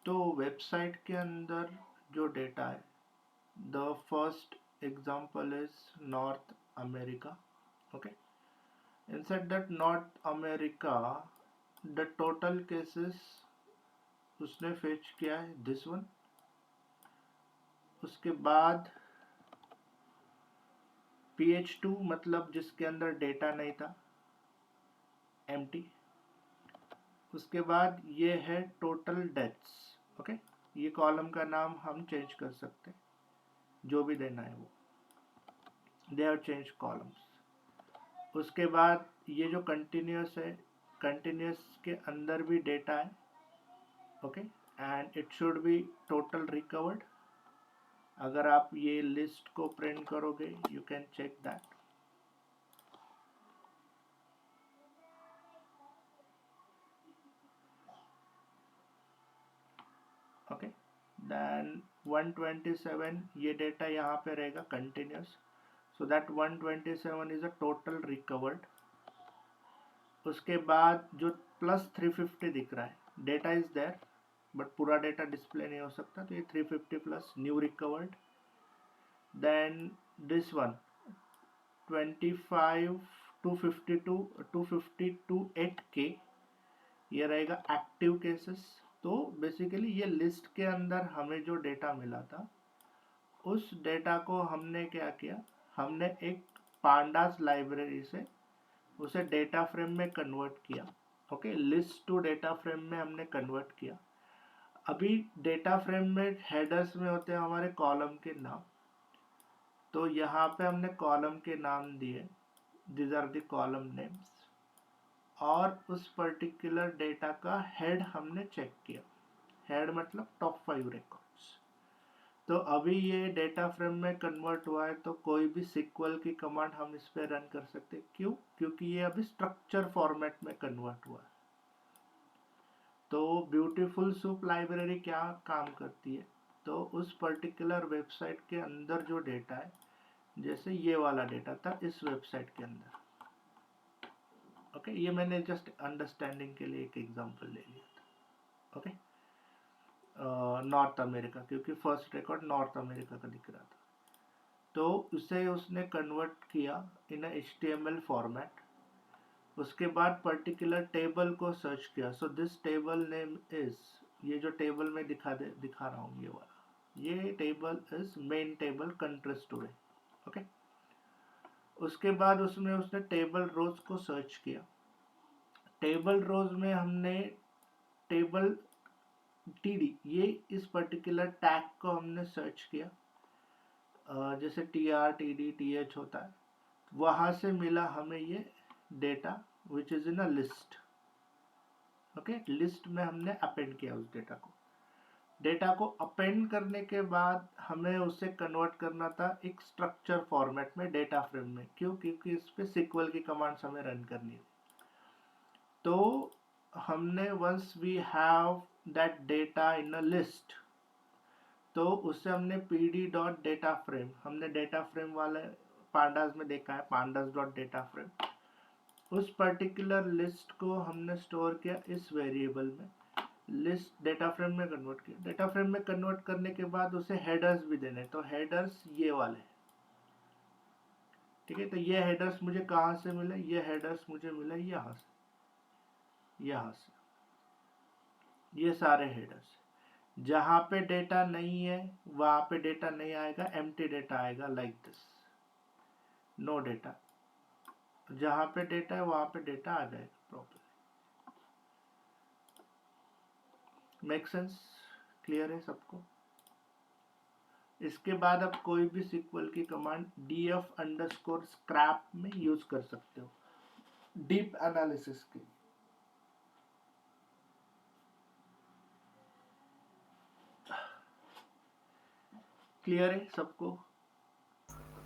S1: तो website के अंदर जो data है, the first example is North America. Okay. Inside that North America, the total cases उसने fetch किया है this one. उसके बाद PH2 मतलब जिसके अंदर डेटा नहीं था, empty. उसके बाद ये है टोटल डेथ्स. ओके, ये कॉलम का नाम हम चेंज कर सकते हैं, जो भी देना है वो. They are change columns. उसके बाद ये जो कंटिन्यूस है, कंटिन्यूस के अंदर भी डेटा है. Okay, and it should be total recovered. अगर आप ये लिस्ट को प्रिंट करोगे, you can check that. Okay, then 127 ये डेटा यहाँ पे रहेगा continuous. So that 127 is a total recovered. उसके बाद जो प्लस 350 दिख रहा है, डेटा इज देयर बट पूरा डेटा डिस्प्ले नहीं हो सकता, तो ये 350 plus new recovered. Then this one 25 252 8K ये रहेगा एक्टिव केसेस. तो बेसिकली ये लिस्ट के अंदर हमें जो डेटा मिला था, उस डेटा को हमने क्या किया, हमने एक पांडास लाइब्रेरी से उसे डेटा फ्रेम में कन्वर्ट किया. Okay, list to data frame में हमने कन्वर्ट किया. अभी डेटा फ्रेम में हेडर्स में होते हैं हमारे कॉलम के नाम, तो यहाँ पे हमने कॉलम के नाम दिए, this are the column names, और उस पर्टिकुलर डेटा का हेड हमने चेक किया. हेड मतलब टॉप 5 रिकॉर्ड्स. तो अभी ये डेटा फ्रेम में कन्वर्ट हुआ है, तो कोई भी सिक्वल की कमांड हम इस पे रन कर सकते हैं। क्यों? क्योंकि ये अभी स्ट्रक्चर फॉर्मेट में कन्वर्ट हुआ है। तो ब्यूटीफुल सूप लाइब्रेरी क्या काम करती है, तो उस पर्टिकुलर वेबसाइट के अंदर जो डेटा है, जैसे ये वाला डेटा था इस वेबसाइट के अंदर, ओके, ये मैंने जस्ट अंडरस्टैंडिंग के लिए एक एग्जांपल ले लिया था, ओके, नॉर्थ अमेरिका, क्योंकि फर्स्ट रिकॉर्ड नॉर्थ अमेरिका का दिख रहा था। तो उसे उसने कन्वर्ट किया इन HTML फॉर्मेट, उसके बाद पर्टिकुलर टेबल को सर्च किया। So this table name is, ये जो टेबल में दिखा रहा हूँ, ये वाला, ये table is main table country story, okay. उसके बाद उसने टेबल रोज को सर्च किया। टेबल रोज में हमने टेबल TD, ये इस पर्टिकुलर टैग को हमने सर्च किया, जैसे TR TD TH होता है, वहां से मिला हमें ये data which is in a list, okay. List में हमने अपेंड किया उस डेटा को अपेंड करने के बाद हमें उसे कन्वर्ट करना था एक स्ट्रक्चर फॉर्मेट में, डेटा फ्रेम में। क्यों? क्योंकि इस पे सिक्वल की कमांड्स हमें रन करनी है। तो हमने once we have that data in a list, तो उससे हमने pd.dataFrame, हमने डेटा फ्रेम वाले पांडास में देखा है, pandas.dataFrame, उस पर्टिकुलर लिस्ट को हमने स्टोर किया इस वेरिएबल में, लिस्ट डेटा फ्रेम में कन्वर्ट किया। डेटा फ्रेम में कन्वर्ट करने के बाद उसे हेडर्स भी देने, तो हेडर्स ये वाले, ठीक है। तो ये हेडर्स मुझे कहाँ से मिले? ये हेडर्स मुझे मिले यहाँ से, ये सारे हेडर्स। जहाँ पे डेटा नहीं है वहां पे डेटा नहीं आएगा, एम्प्टी डेटा आएगा, लाइक दिस, नो डेटा। जहाँ पे डेटा है वहां पे डेटा आ जाएगा प्रॉपर। Make sense? क्लियर है सबको? इसके बाद आप कोई भी सिक्वल की कमांड df_scrap में यूज कर सकते हो डीप एनालिसिस के। क्लियर है सबको?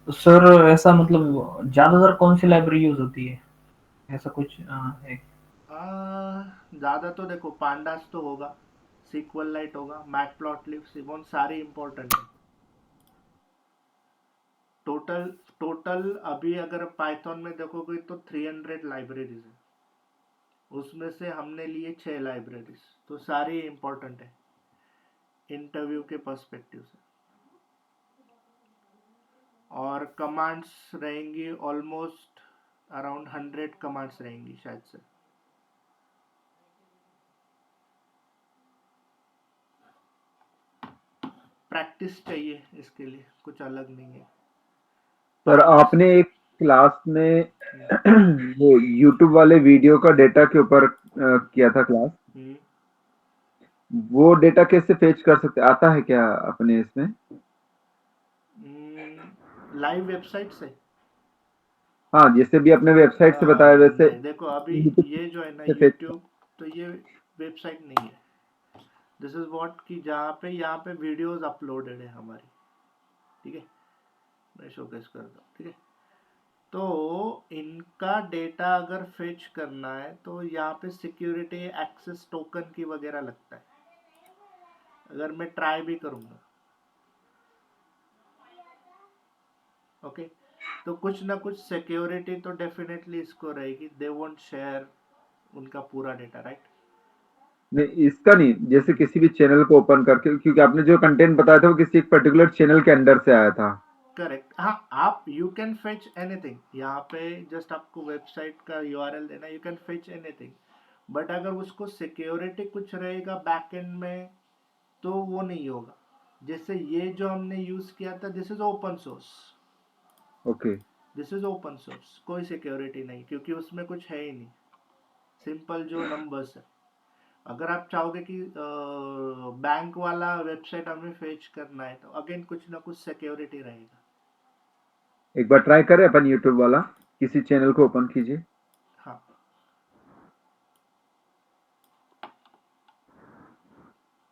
S4: सर ऐसा मतलब ज्यादातर कौन सी लाइब्रेरी यूज होती है, ऐसा कुछ है?
S1: ज्यादा तो देखो पांडास तो होगा, सिक्वल लाइट होगा, मैटप्लॉटलिब, सिमोन, सारे इंपॉर्टेंट है। टोटल अभी अगर पाइथन में देखोगे तो 300 लाइब्रेरीज है, उसमें से हमने लिए 6 लाइब्रेरीज, तो सारी इंपॉर्टेंट है इंटरव्यू के पर्सपेक्टिव से। और कमांड्स रहेंगी ऑलमोस्ट अराउंड 100 कमांड्स रहेंगी शायद से। प्रैक्टिस चाहिए इसके लिए, कुछ अलग नहीं है।
S2: सर आपने एक क्लास में वो YouTube वाले वीडियो का डेटा के ऊपर किया था क्लास, वो डेटा कैसे फेच कर सकते, आता है क्या अपने इसमें?
S1: लाइव वेबसाइट से?
S2: हाँ, जैसे भी अपने वेबसाइट से बताया वैसे
S1: नहीं, देखो अभी
S2: YouTube
S1: ये जो है ना
S2: से फेच।
S1: यूट्यूब, तो ये वेबसाइट नहीं है। दिस इज व्हाट कि जहाँ पे यहाँ पे वीडियोस अपलोडेड है हमारी, ठीक है। मैं शोकेस करता हूँ, ठीक है। तो इनका डेटा अगर फेच करना है तो यहाँ पे सिक्योरिटी एक्सेस टोकन की वगैरह लगता है। अगर मैं ट्राई भी करूँगा, ओके, तो कुछ ना कुछ सिक्योरिटी तो डेफिनेटली इसको रहेगी। दे वोंट शेयर उनका पूरा डेटा, राइट?
S2: नहीं, इसका नहीं, जैसे किसी भी चैनल को ओपन करके, क्योंकि आपने जो कंटेंट बताया था वो किसी एक पर्टिकुलर चैनल के अंडर से आया था।
S1: करेक्ट, हाँ। आप यू कैन फेच एनीथिंग, यहाँ पे जस्ट आपको वेबसाइट का URL देना, you can fetch anything. But अगर उसको सिक्योरिटी कुछ रहेगा बैकएंड में तो वो नहीं होगा। जैसे ये जो हमने यूज किया था, this is open source,
S2: okay.
S1: This is open source, कोई सिक्योरिटी नहीं, क्योंकि उसमें कुछ है ही नहीं, सिंपल जो नंबर्स है। अगर आप चाहोगे कि बैंक वाला वेबसाइट हमें फेच करना है, तो अगेन कुछ ना कुछ सिक्योरिटी रहेगा।
S2: एक बार ट्राई करें अपन, यूट्यूब वाला किसी चैनल को ओपन कीजिए।
S1: हाँ,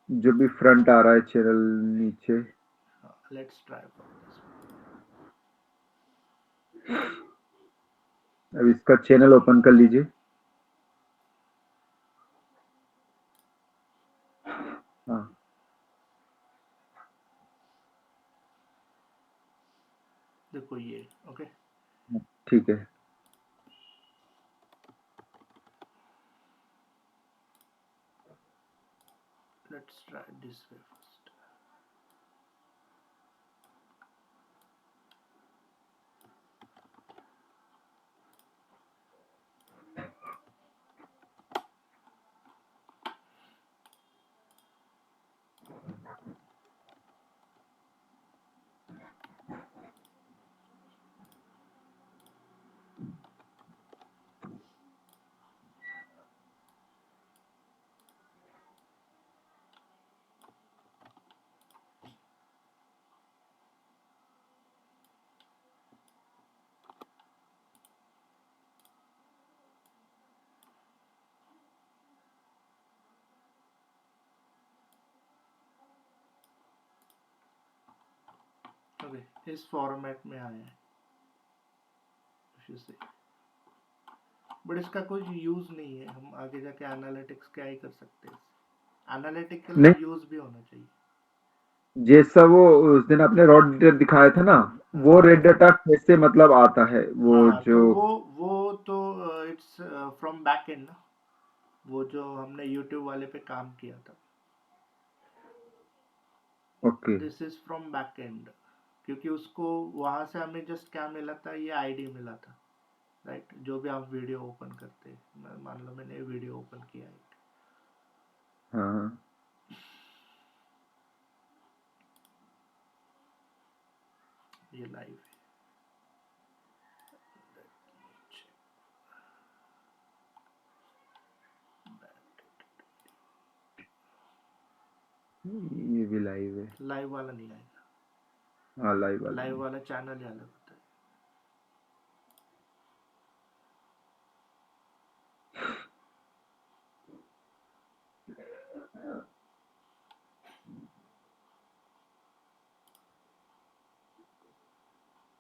S2: जो भी फ्रंट आ रहा है चैनल नीचे।
S1: Let's try for this.
S2: अब इसका चैनल ओपन कर लीजिए। हाँ
S1: देखो ये ओके।
S2: ठीक है।
S1: Let's try this way first. Okay, इस फॉर्मेट में आया है इफ यू सी, बट इसका कोई यूज नहीं है। हम आगे जाके एनालिटिक्स क्या ही कर सकते हैं। एनालिटिकल
S2: नहीं,
S1: यूज भी होना चाहिए।
S2: जैसा वो उस दिन आपने रॉ डेटा दिखाया था ना, वो रेड डाटा कैसे मतलब आता है वो
S1: हाँ तो
S2: जो।
S1: वो तो इट्स फ्रॉम बैक एंड ना, वो जो हमने यूट्यूब वाले पे काम किया था,
S2: okay.
S1: This is from back and. क्योंकि उसको वहां से हमें जस्ट क्या मिला था, ये आईडी मिला था, राइट। जो भी आप वीडियो ओपन करते हैं, मान लो मैंने वीडियो ओपन किया है,
S2: हाँ
S1: ये लाइव है।
S2: ये भी लाइव है।
S1: लाइव वाला नहीं आएगा,
S2: हाँ लाइव वाला
S1: लाइव
S2: नहीं।
S1: वाला चैनल ही अलग होता है।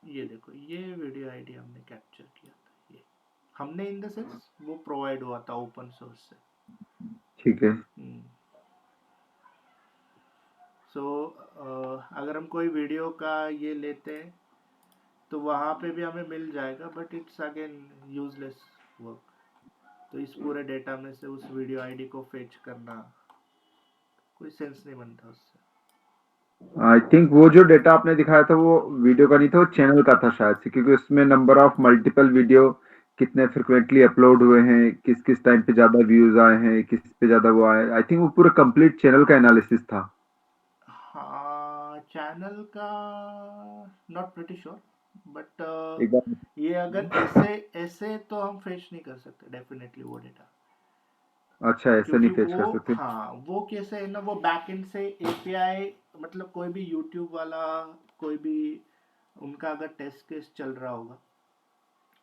S1: ये देखो, ये वीडियो आईडी हमने कैप्चर किया था, ये हमने इन द सेंस वो प्रोवाइड हुआ था ओपन सोर्स से।
S2: ठीक है।
S1: सो अगर हम कोई वीडियो का ये लेते हैं तो वहाँ पे भी हमें मिल जाएगा, but it's again useless work. तो इस पूरे डेटा में से उस वीडियो आईडी को फेच करना कोई सेंस नहीं बनता उससे।
S2: आई थिंक वो जो डेटा आपने दिखाया था वो वीडियो का नहीं था, वो चैनल का था शायद से, क्योंकि उसमें नंबर ऑफ मल्टीपल वीडियो कितने फ्रिक्वेंटली अपलोड हुए हैं, किस किस टाइम पे ज्यादा व्यूज आए हैं, किस पे ज्यादा वो आए। आई थिंक वो पूरा कंप्लीट चैनल का एनालिसिस था।
S1: हाँ चैनल का नॉट प्रिटी श्योर, बट
S2: एक बार।
S1: ये अगर ऐसे ऐसे तो हम फेच नहीं कर सकते डेफिनेटली वो डेटा।
S2: अच्छा, ऐसा नहीं
S1: क्योंकि
S2: फेच कर
S1: वो,
S2: सकते।
S1: हाँ वो कैसे है ना, वो बैकएंड से एपीआई, मतलब कोई भी यूट्यूब वाला, कोई भी उनका अगर टेस्ट केस चल रहा होगा,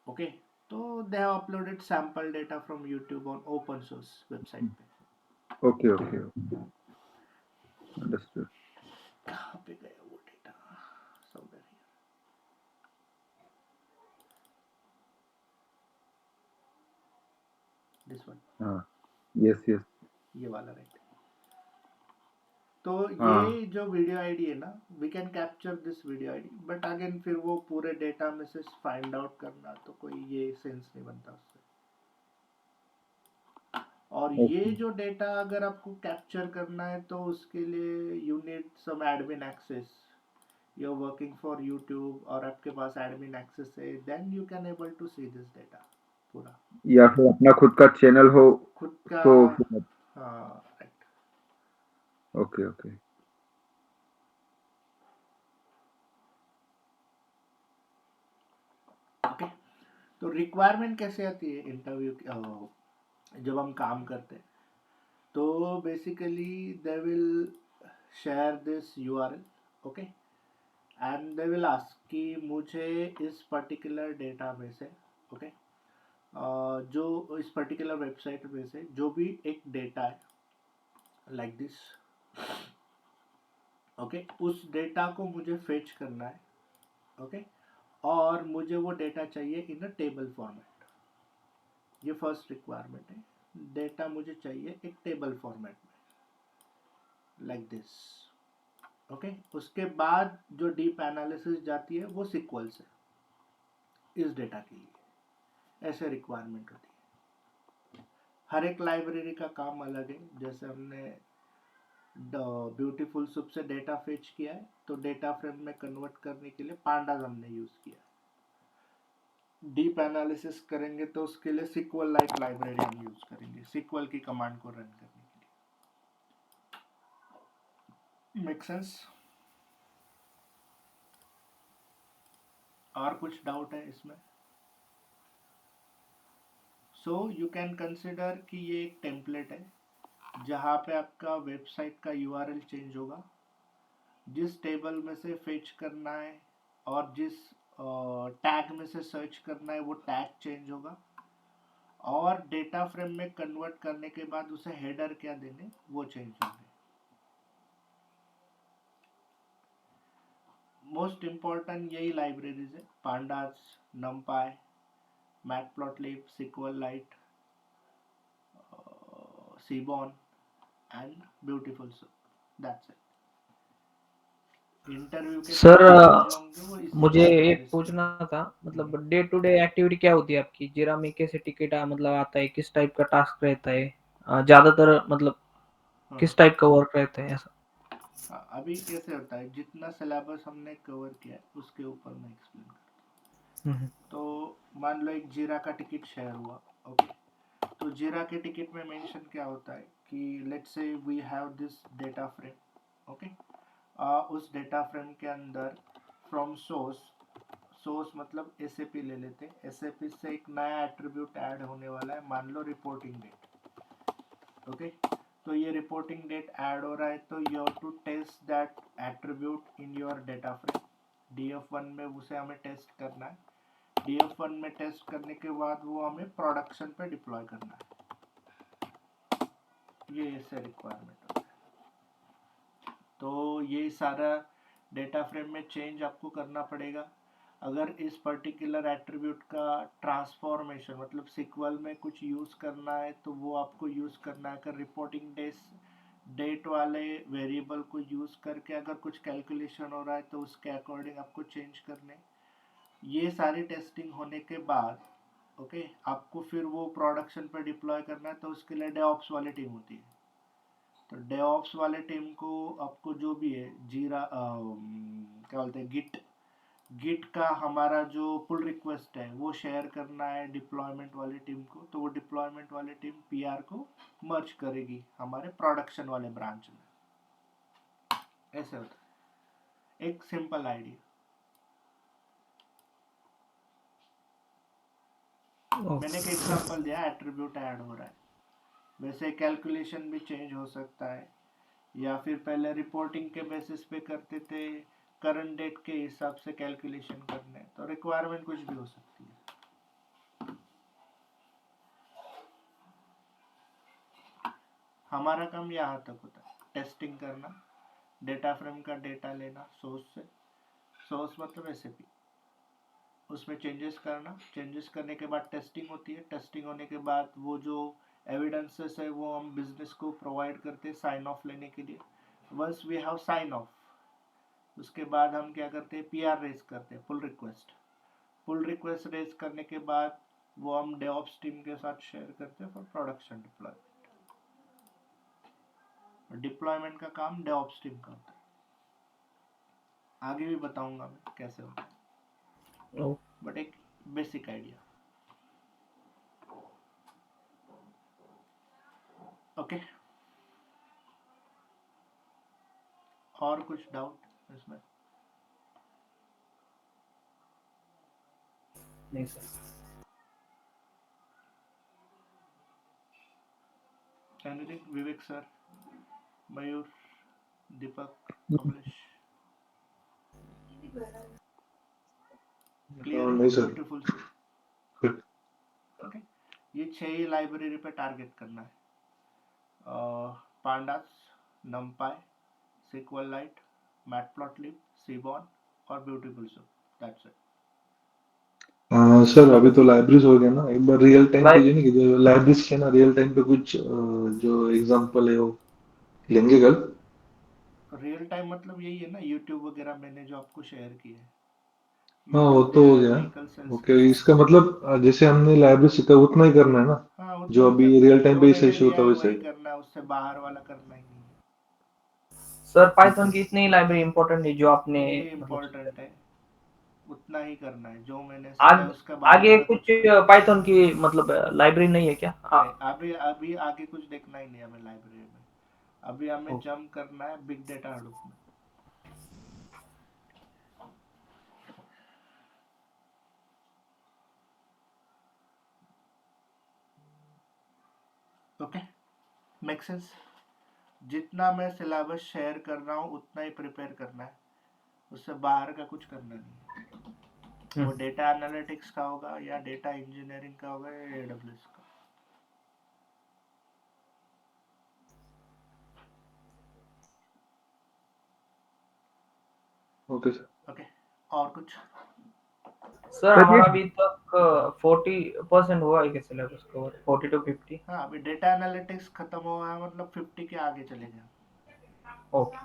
S1: ओके, तो they have uploaded sample data from YouTube on open source website पे।
S2: Okay okay, understood.
S1: कहाँ पे गया वो data, somewhere here, this one,
S2: हाँ यस यस।
S1: ये वाला राइट। तो
S2: हाँ
S1: ये जो वीडियो आईडी है ना, we can capture this video ID, but again फिर वो पूरे डेटा में से फाइंड आउट करना तो कोई ये सेंस नहीं बनता उससे। और ये
S2: ओके।
S1: जो डेटा अगर आपको कैप्चर करना है तो उसके लिए you need some admin access. You are working for YouTube और आपके पास एडमिन एक्सेस है, then you can able to see this data पूरा।
S2: या फिर अपना खुद का चैनल हो
S1: खुद का,
S2: तो।
S1: हाँ राइट।
S2: Okay okay.
S1: ओके, तो रिक्वायरमेंट कैसे आती है इंटरव्यू जब हम काम करते हैं, तो basically they will share this URL, okay, and they will ask कि मुझे इस पर्टिकुलर डेटा में से, ओके, जो इस पर्टिकुलर वेबसाइट में से जो भी एक डेटा है लाइक दिस, ओके, उस डेटा को मुझे फेच करना है। ओके, और मुझे वो डेटा चाहिए इन अ टेबल फॉर्मेट। ये फर्स्ट रिक्वायरमेंट है, डेटा मुझे चाहिए एक टेबल फॉर्मेट में, लाइक दिस। ओके, उसके बाद जो डीप एनालिसिस जाती है वो सिक्वल से इस डेटा के लिए, ऐसे रिक्वायरमेंट होती है। हर एक लाइब्रेरी का काम अलग है। जैसे हमने ब्यूटीफुल सुप से डेटा फेच किया है, तो डेटा फ्रेम में कन्वर्ट करने के लिए पांडास हमने यूज किया। डीप एनालिसिस करेंगे तो उसके लिए सिक्वल लाइट लाइब्रेरी हम यूज करेंगे, सिक्वल की कमांड को रन करने के लिए। Make sense? और कुछ डाउट है इसमें? सो यू कैन कंसिडर कि ये एक टेम्पलेट है जहाँ पे आपका वेबसाइट का यूआरएल चेंज होगा, जिस टेबल में से फेच करना है और जिस टैग में से सर्च करना है वो टैग चेंज होगा, और डेटा फ्रेम में कन्वर्ट करने के बाद उसे हेडर क्या देने वो चेंज होंगे। मोस्ट इम्पॉर्टेंट यही लाइब्रेरीज है, pandas, NumPy, Matplotlib, SQLite, Seaborn and beautiful soup. That's it. Interview के
S4: सर
S1: क्वेश्चन जो होंगे वो इसी
S4: मुझे
S1: के
S4: एक
S1: बेस पे
S4: पूछना
S1: होंगे।
S4: था, मतलब डे टू डे एक्टिविटी क्या होती है आपकी जीरा में? कैसे टिकट मतलब आता है, किस टाइप का टास्क रहता है? ज्यादातर मतलब
S1: हाँ
S4: किस टाइप का वर्क रहता है ऐसा?
S1: हाँ, अभी कैसे होता है, जितना सिलेबस हमने कवर किया है उसके ऊपर मैं एक्सप्लेन करता हूँ। तो मान लो एक जीरा का टिकट शेयर हुआ। ओके, तो जीरा के टिकट में मेंशन क्या होता है कि let's say we have this data frame. Okay, उस डेटा फ्रेम के अंदर फ्रॉम सोर्स मतलब एसएपी ले लेते हैं। एसएपी से एक नया एट्रीब्यूट ऐड होने वाला है, मान लो रिपोर्टिंग डेट। ओके, तो ये रिपोर्टिंग डेट ऐड हो रहा है, तो you have to test that attribute in your data frame. df1 में उसे हमें टेस्ट करना है। df1 में टेस्ट करने के बाद वो हमें प्रोडक्शन पे डिप्लॉय करना है। ये ऐसे रिक्वायरमेंट होता है। तो ये सारा डेटा फ्रेम में चेंज आपको करना पड़ेगा। अगर इस पर्टिकुलर एट्रीब्यूट का ट्रांसफॉर्मेशन मतलब सिक्वल में कुछ यूज़ करना है तो वो आपको यूज़ करना है। अगर रिपोर्टिंग डेट वाले वेरिएबल को यूज़ करके अगर कुछ कैलकुलेशन हो रहा है तो उसके अकॉर्डिंग आपको चेंज करने। ये सारी टेस्टिंग होने के बाद ओके, आपको फिर वो प्रोडक्शन पर डिप्लॉय करना है, तो उसके लिए डेऑप्स वाली टीम होती है। तो डेऑप्स वाले टीम को आपको जो भी है जीरा क्या बोलते हैं गिट का हमारा जो पुल रिक्वेस्ट है वो शेयर करना है डिप्लॉयमेंट वाली टीम को। तो वो डिप्लॉयमेंट वाली टीम पीआर को मर्ज करेगी हमारे प्रोडक्शन वाले ब्रांच में। ऐसे होता है, एक सिंपल आइडिया। मैंने एक एग्जांपल दिया, एट्रीब्यूट ऐड हो रहा है। वैसे कैलकुलेशन भी चेंज हो सकता है, या फिर पहले रिपोर्टिंग के बेसिस पे करते थे, करंट डेट के हिसाब से कैलकुलेशन करने, तो रिक्वायरमेंट कुछ भी हो सकती है। हमारा काम यहाँ तक होता है, टेस्टिंग करना, डेटा फ्रेम का डेटा लेना सोर्स से, सोर्स मतलब एसएपी, उसमें चेंजेस करना, चेंजेस करने के बाद टेस्टिंग होती है। टेस्टिंग होने के बाद वो जो एविडेंसेस है वो हम बिजनेस को प्रोवाइड करते हैं साइन ऑफ लेने के लिए। Once we have sign off, उसके बाद हम क्या करते हैं, पीआर रेज करते हैं, पुल रिक्वेस्ट रेज करने के बाद वो हम डेवऑप्स टीम के साथ शेयर करते हैं फॉर प्रोडक्शन डिप्लॉयमेंट। डिप्लॉयमेंट का काम डेवऑप्स टीम का होता है। आगे भी बताऊंगा मैं कैसे होता है, बट एक बेसिक आइडिया। ओके, और कुछ डाउट इसमें?
S4: नहीं सर।
S1: एनीथिंग? विवेक सर, मयूर, दीपक, कमलेश, क्लियर है?
S5: नहीं सर।
S1: ब्यूटीफुल सुप। ओके, ये 6 ही लाइब्रेरी पे टारगेट करना है, पांडास, नमपाई, सिक्वललाइट, मैटप्लॉटलिब, सीबॉन और beautiful soup, that's it.
S5: Sir अभी तो लाइब्रेरीज हो गया ना, एक बार रियल टाइम पे
S4: लाइक
S5: ये नहीं कि जो लाइब्रेरीज है ना, रियल टाइम पे कुछ जो एग्जांपल है वो लेंगे कल।
S1: रियल टाइम मतलब यही है ना, यूट्यूब वगैरह मैंने जो आपको शेयर किया है,
S5: हाँ वो
S1: यूट्यूब
S5: तो हो
S1: पे
S5: गया।
S1: व्हीकल सेल्स के
S5: ओके,
S1: सारे
S5: इसका
S1: वीडियो।
S5: मतलब जैसे हमने लाइब्रेरी सीखा उतना ही करना है ना,
S1: हाँ उतना
S5: जो
S1: ही
S5: अभी
S1: करना
S5: रियल
S1: है,
S5: टाइम
S1: जो
S5: पे
S1: मैंने
S5: सही
S1: दिया
S5: होता
S1: है
S5: वैसे।
S1: वही करना है, उससे बाहर वाला करना ही नहीं है।
S4: सर पाइथन की इतनी लाइब्रेरी इंपॉर्टेंट है जो आपने
S1: ये
S4: मतलब
S1: इम्पोर्टेंट है, उतना ही करना है, जो मैंने सीखा है
S4: आग,
S1: उसका बाहर
S4: आगे
S1: का
S4: कुछ
S1: कुछ करना
S4: पाइथन की मतलब लाइब्रेरी नहीं है क्या?
S1: है। नहीं, अभी अभी आगे कुछ देखना ही नहीं हमें लाइब्रेरी में, अभी हमें
S4: ओके
S1: जंप करना है बिग डेटा हडूप में। Okay, make sense? जितना मैं सिलेबस शेयर कर रहा हूँ उतना ही प्रिपेयर करना है, उससे बाहर का कुछ करना नहीं। वो डेटा एनालिटिक्स का होगा या डेटा इंजीनियरिंग का होगा या एडब्ल्यूएस का।
S5: Okay sir.
S1: ओके, और कुछ?
S4: सर
S2: सर ये
S4: हमारा अभी तक 40% हुआ है क्या सिलेबस कवर, 40 to 50?
S1: हाँ, अभी डेटा एनालिटिक्स खत्म हुआ है, मतलब 50 के आगे चले गए।
S4: ओके,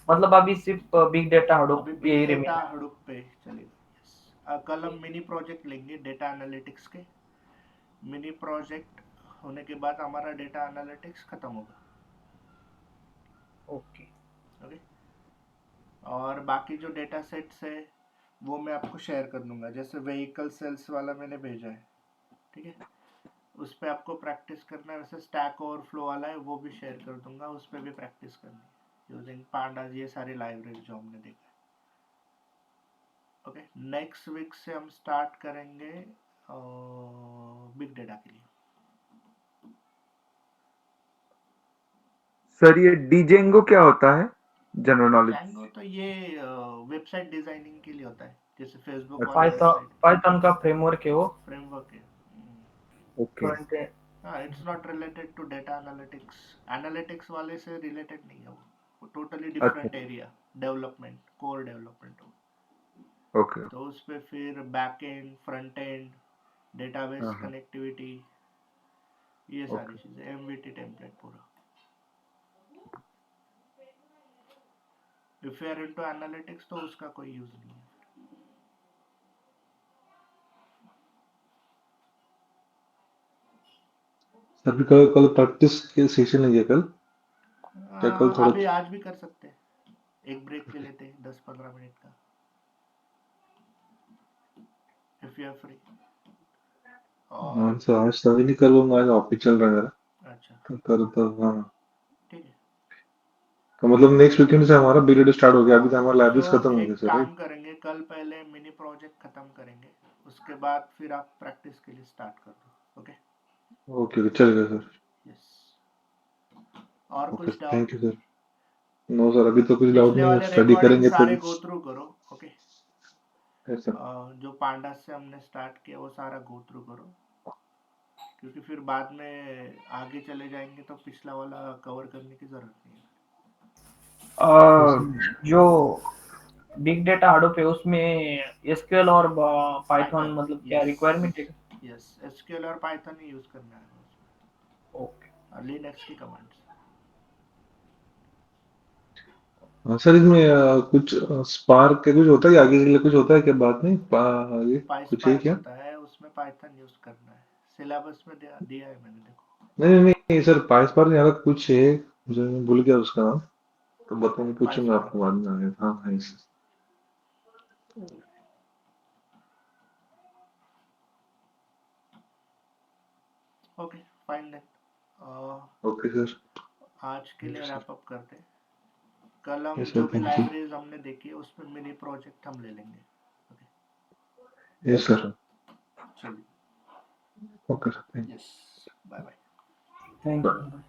S4: मतलब अभी सिर्फ बिग डेटा
S1: अभी
S4: हडूप
S1: बिग
S4: यही
S1: डेटा
S4: रिमेन।
S1: हडूप पे चले गए। yes. कल हम मिनी प्रोजेक्ट लेंगे डेटा एनालिटिक्स के। मिनी प्रोजेक्ट होने के बाद हमारा डेटा एनालिटिक्स खत्म होगा।
S4: ओके
S1: ओके, और बाकी जो डेटा सेट्स है वो मैं आपको शेयर कर दूंगा, जैसे व्हीकल सेल्स वाला मैंने भेजा है, ठीक है, उस पर आपको प्रैक्टिस करना है। वैसे स्टैक ओवरफ्लो वाला है वो भी शेयर कर दूंगा, उस पर भी प्रैक्टिस करनी है यूजिंग पांडास, ये सारी लाइब्रेरी जो हमने देखा है। ओके, नेक्स्ट वीक से हम स्टार्ट करेंगे बिग डेटा के लिए।
S2: सर ये डीजेंगो क्या होता है, जनरल नॉलेज?
S1: जैंगो तो ये वेबसाइट डिजाइनिंग के लिए होता है, जैसे फेसबुक वाली
S2: अच्छा।
S4: पाइथन,
S1: वेबसाइट
S4: पाइथन का फ्रेमवर्क है वो,
S1: फ्रेमवर्क है।
S2: ओके।
S4: Front end.
S1: हाँ, it's not related to data analytics, analytics वाले से रिलेटेड नहीं है वो टोटली
S2: अच्छा।
S1: Different area, development, core development हो।
S2: ओके।
S1: तो उस पे फिर back end, front end, database
S2: हाँ हाँ।
S1: कनेक्टिविटी, ये सारी
S2: ओके।
S1: चीजें, एमवीटी टेम्पलेट पूरा। If you are into analytics तो उसका कोई यूज नहीं है।
S5: सर भी कल कल प्रैक्टिस के सेशन है कल, क्या कल थोड़ा।
S1: अभी आज भी कर सकते हैं, एक ब्रेक ले लेते हैं 10-15 मिनट का, इफ यू आर फ्री।
S5: हाँ
S1: और
S5: सर, आज तभी नहीं कर लूंगा, आज ऑफिस चल रहा है मेरा।
S1: अच्छा,
S5: तो कर तो हाँ।
S1: ठीक है।
S5: तो मतलब नेक्स्ट वीकेंड से हमारा पीरियड स्टार्ट हो गया, अभी तो हमारा
S1: तो
S5: लाइब्रेरीज खत्म हो गया
S1: एक
S5: सर, राइट?
S1: काम करेंगे, कल पहले मिनी प्रोजेक्ट खत्म करेंगे, उसके बाद फिर आप प्रैक्टिस के लिए स्टार्ट कर दो। ओके,
S5: ओके चलेगा सर।
S1: यस। और
S5: ओके
S1: कुछ
S5: thank
S1: doubt?
S5: You sir. No sir, अभी तो कुछ डाउट
S1: पिछले
S5: नहीं है,
S1: वाले
S5: स्टडी
S1: रिकॉर्डिंग
S5: करेंगे तो
S1: सारे गो
S5: कुछ।
S1: थ्रू करो। Okay,
S5: yes sir.
S1: जो पांडास से हमने स्टार्ट किया वो सारा गो थ्रू करो, क्योंकि फिर बाद में आगे चले जाएंगे तो पिछला वाला कवर करने की जरूरत नहीं है।
S5: Yes sir.
S4: जो बिग डेटा हडूप है उसमें एसक्यूएल और पाइथन
S1: पाइथन,
S4: मतलब क्या
S1: यस।
S4: रिक्वायरमेंट है?
S1: यस, एसक्यूएल और पाइथन ही यूज करना है
S4: ओके
S1: उसमें, लिनक्स की कमांड्स।
S5: हाँ सर, इसमें कुछ स्पार्क के कुछ होता है, आगे के लिए कुछ होता है क्या? बात नहीं आगे
S1: पाई
S5: कुछ है
S1: स्पार्क
S5: क्या?
S1: होता है, उसमें पाइथन यूज करना है, सिलेबस में दिया है मैंने, देखो।
S5: नहीं नहीं नहीं सर, पाई स्पार्क नहीं आ रहा, कुछ है, मुझे मैं भूल गया उसका नाम। तो बताऊंगा,
S1: पाई
S5: पूछूंगा
S1: स्पार्क,
S5: आपको बाद में आगे। हाँ हाँ yes।
S1: Okay, fine then.
S5: Okay sir.
S1: आज के
S5: थैंक यू
S1: लिए
S5: सर।
S1: रैप अप करते हैं। कल हम
S5: यस
S1: जो
S5: सर,
S1: भी
S5: थैंक यू।
S1: लाइब्रेरीज हमने देखी है उस पर मिनी प्रोजेक्ट हम ले लेंगे। Okay,
S5: yes sir.
S1: चलिए,
S5: okay sir, thank
S1: yes, bye bye.
S4: Thank
S5: you.
S4: You.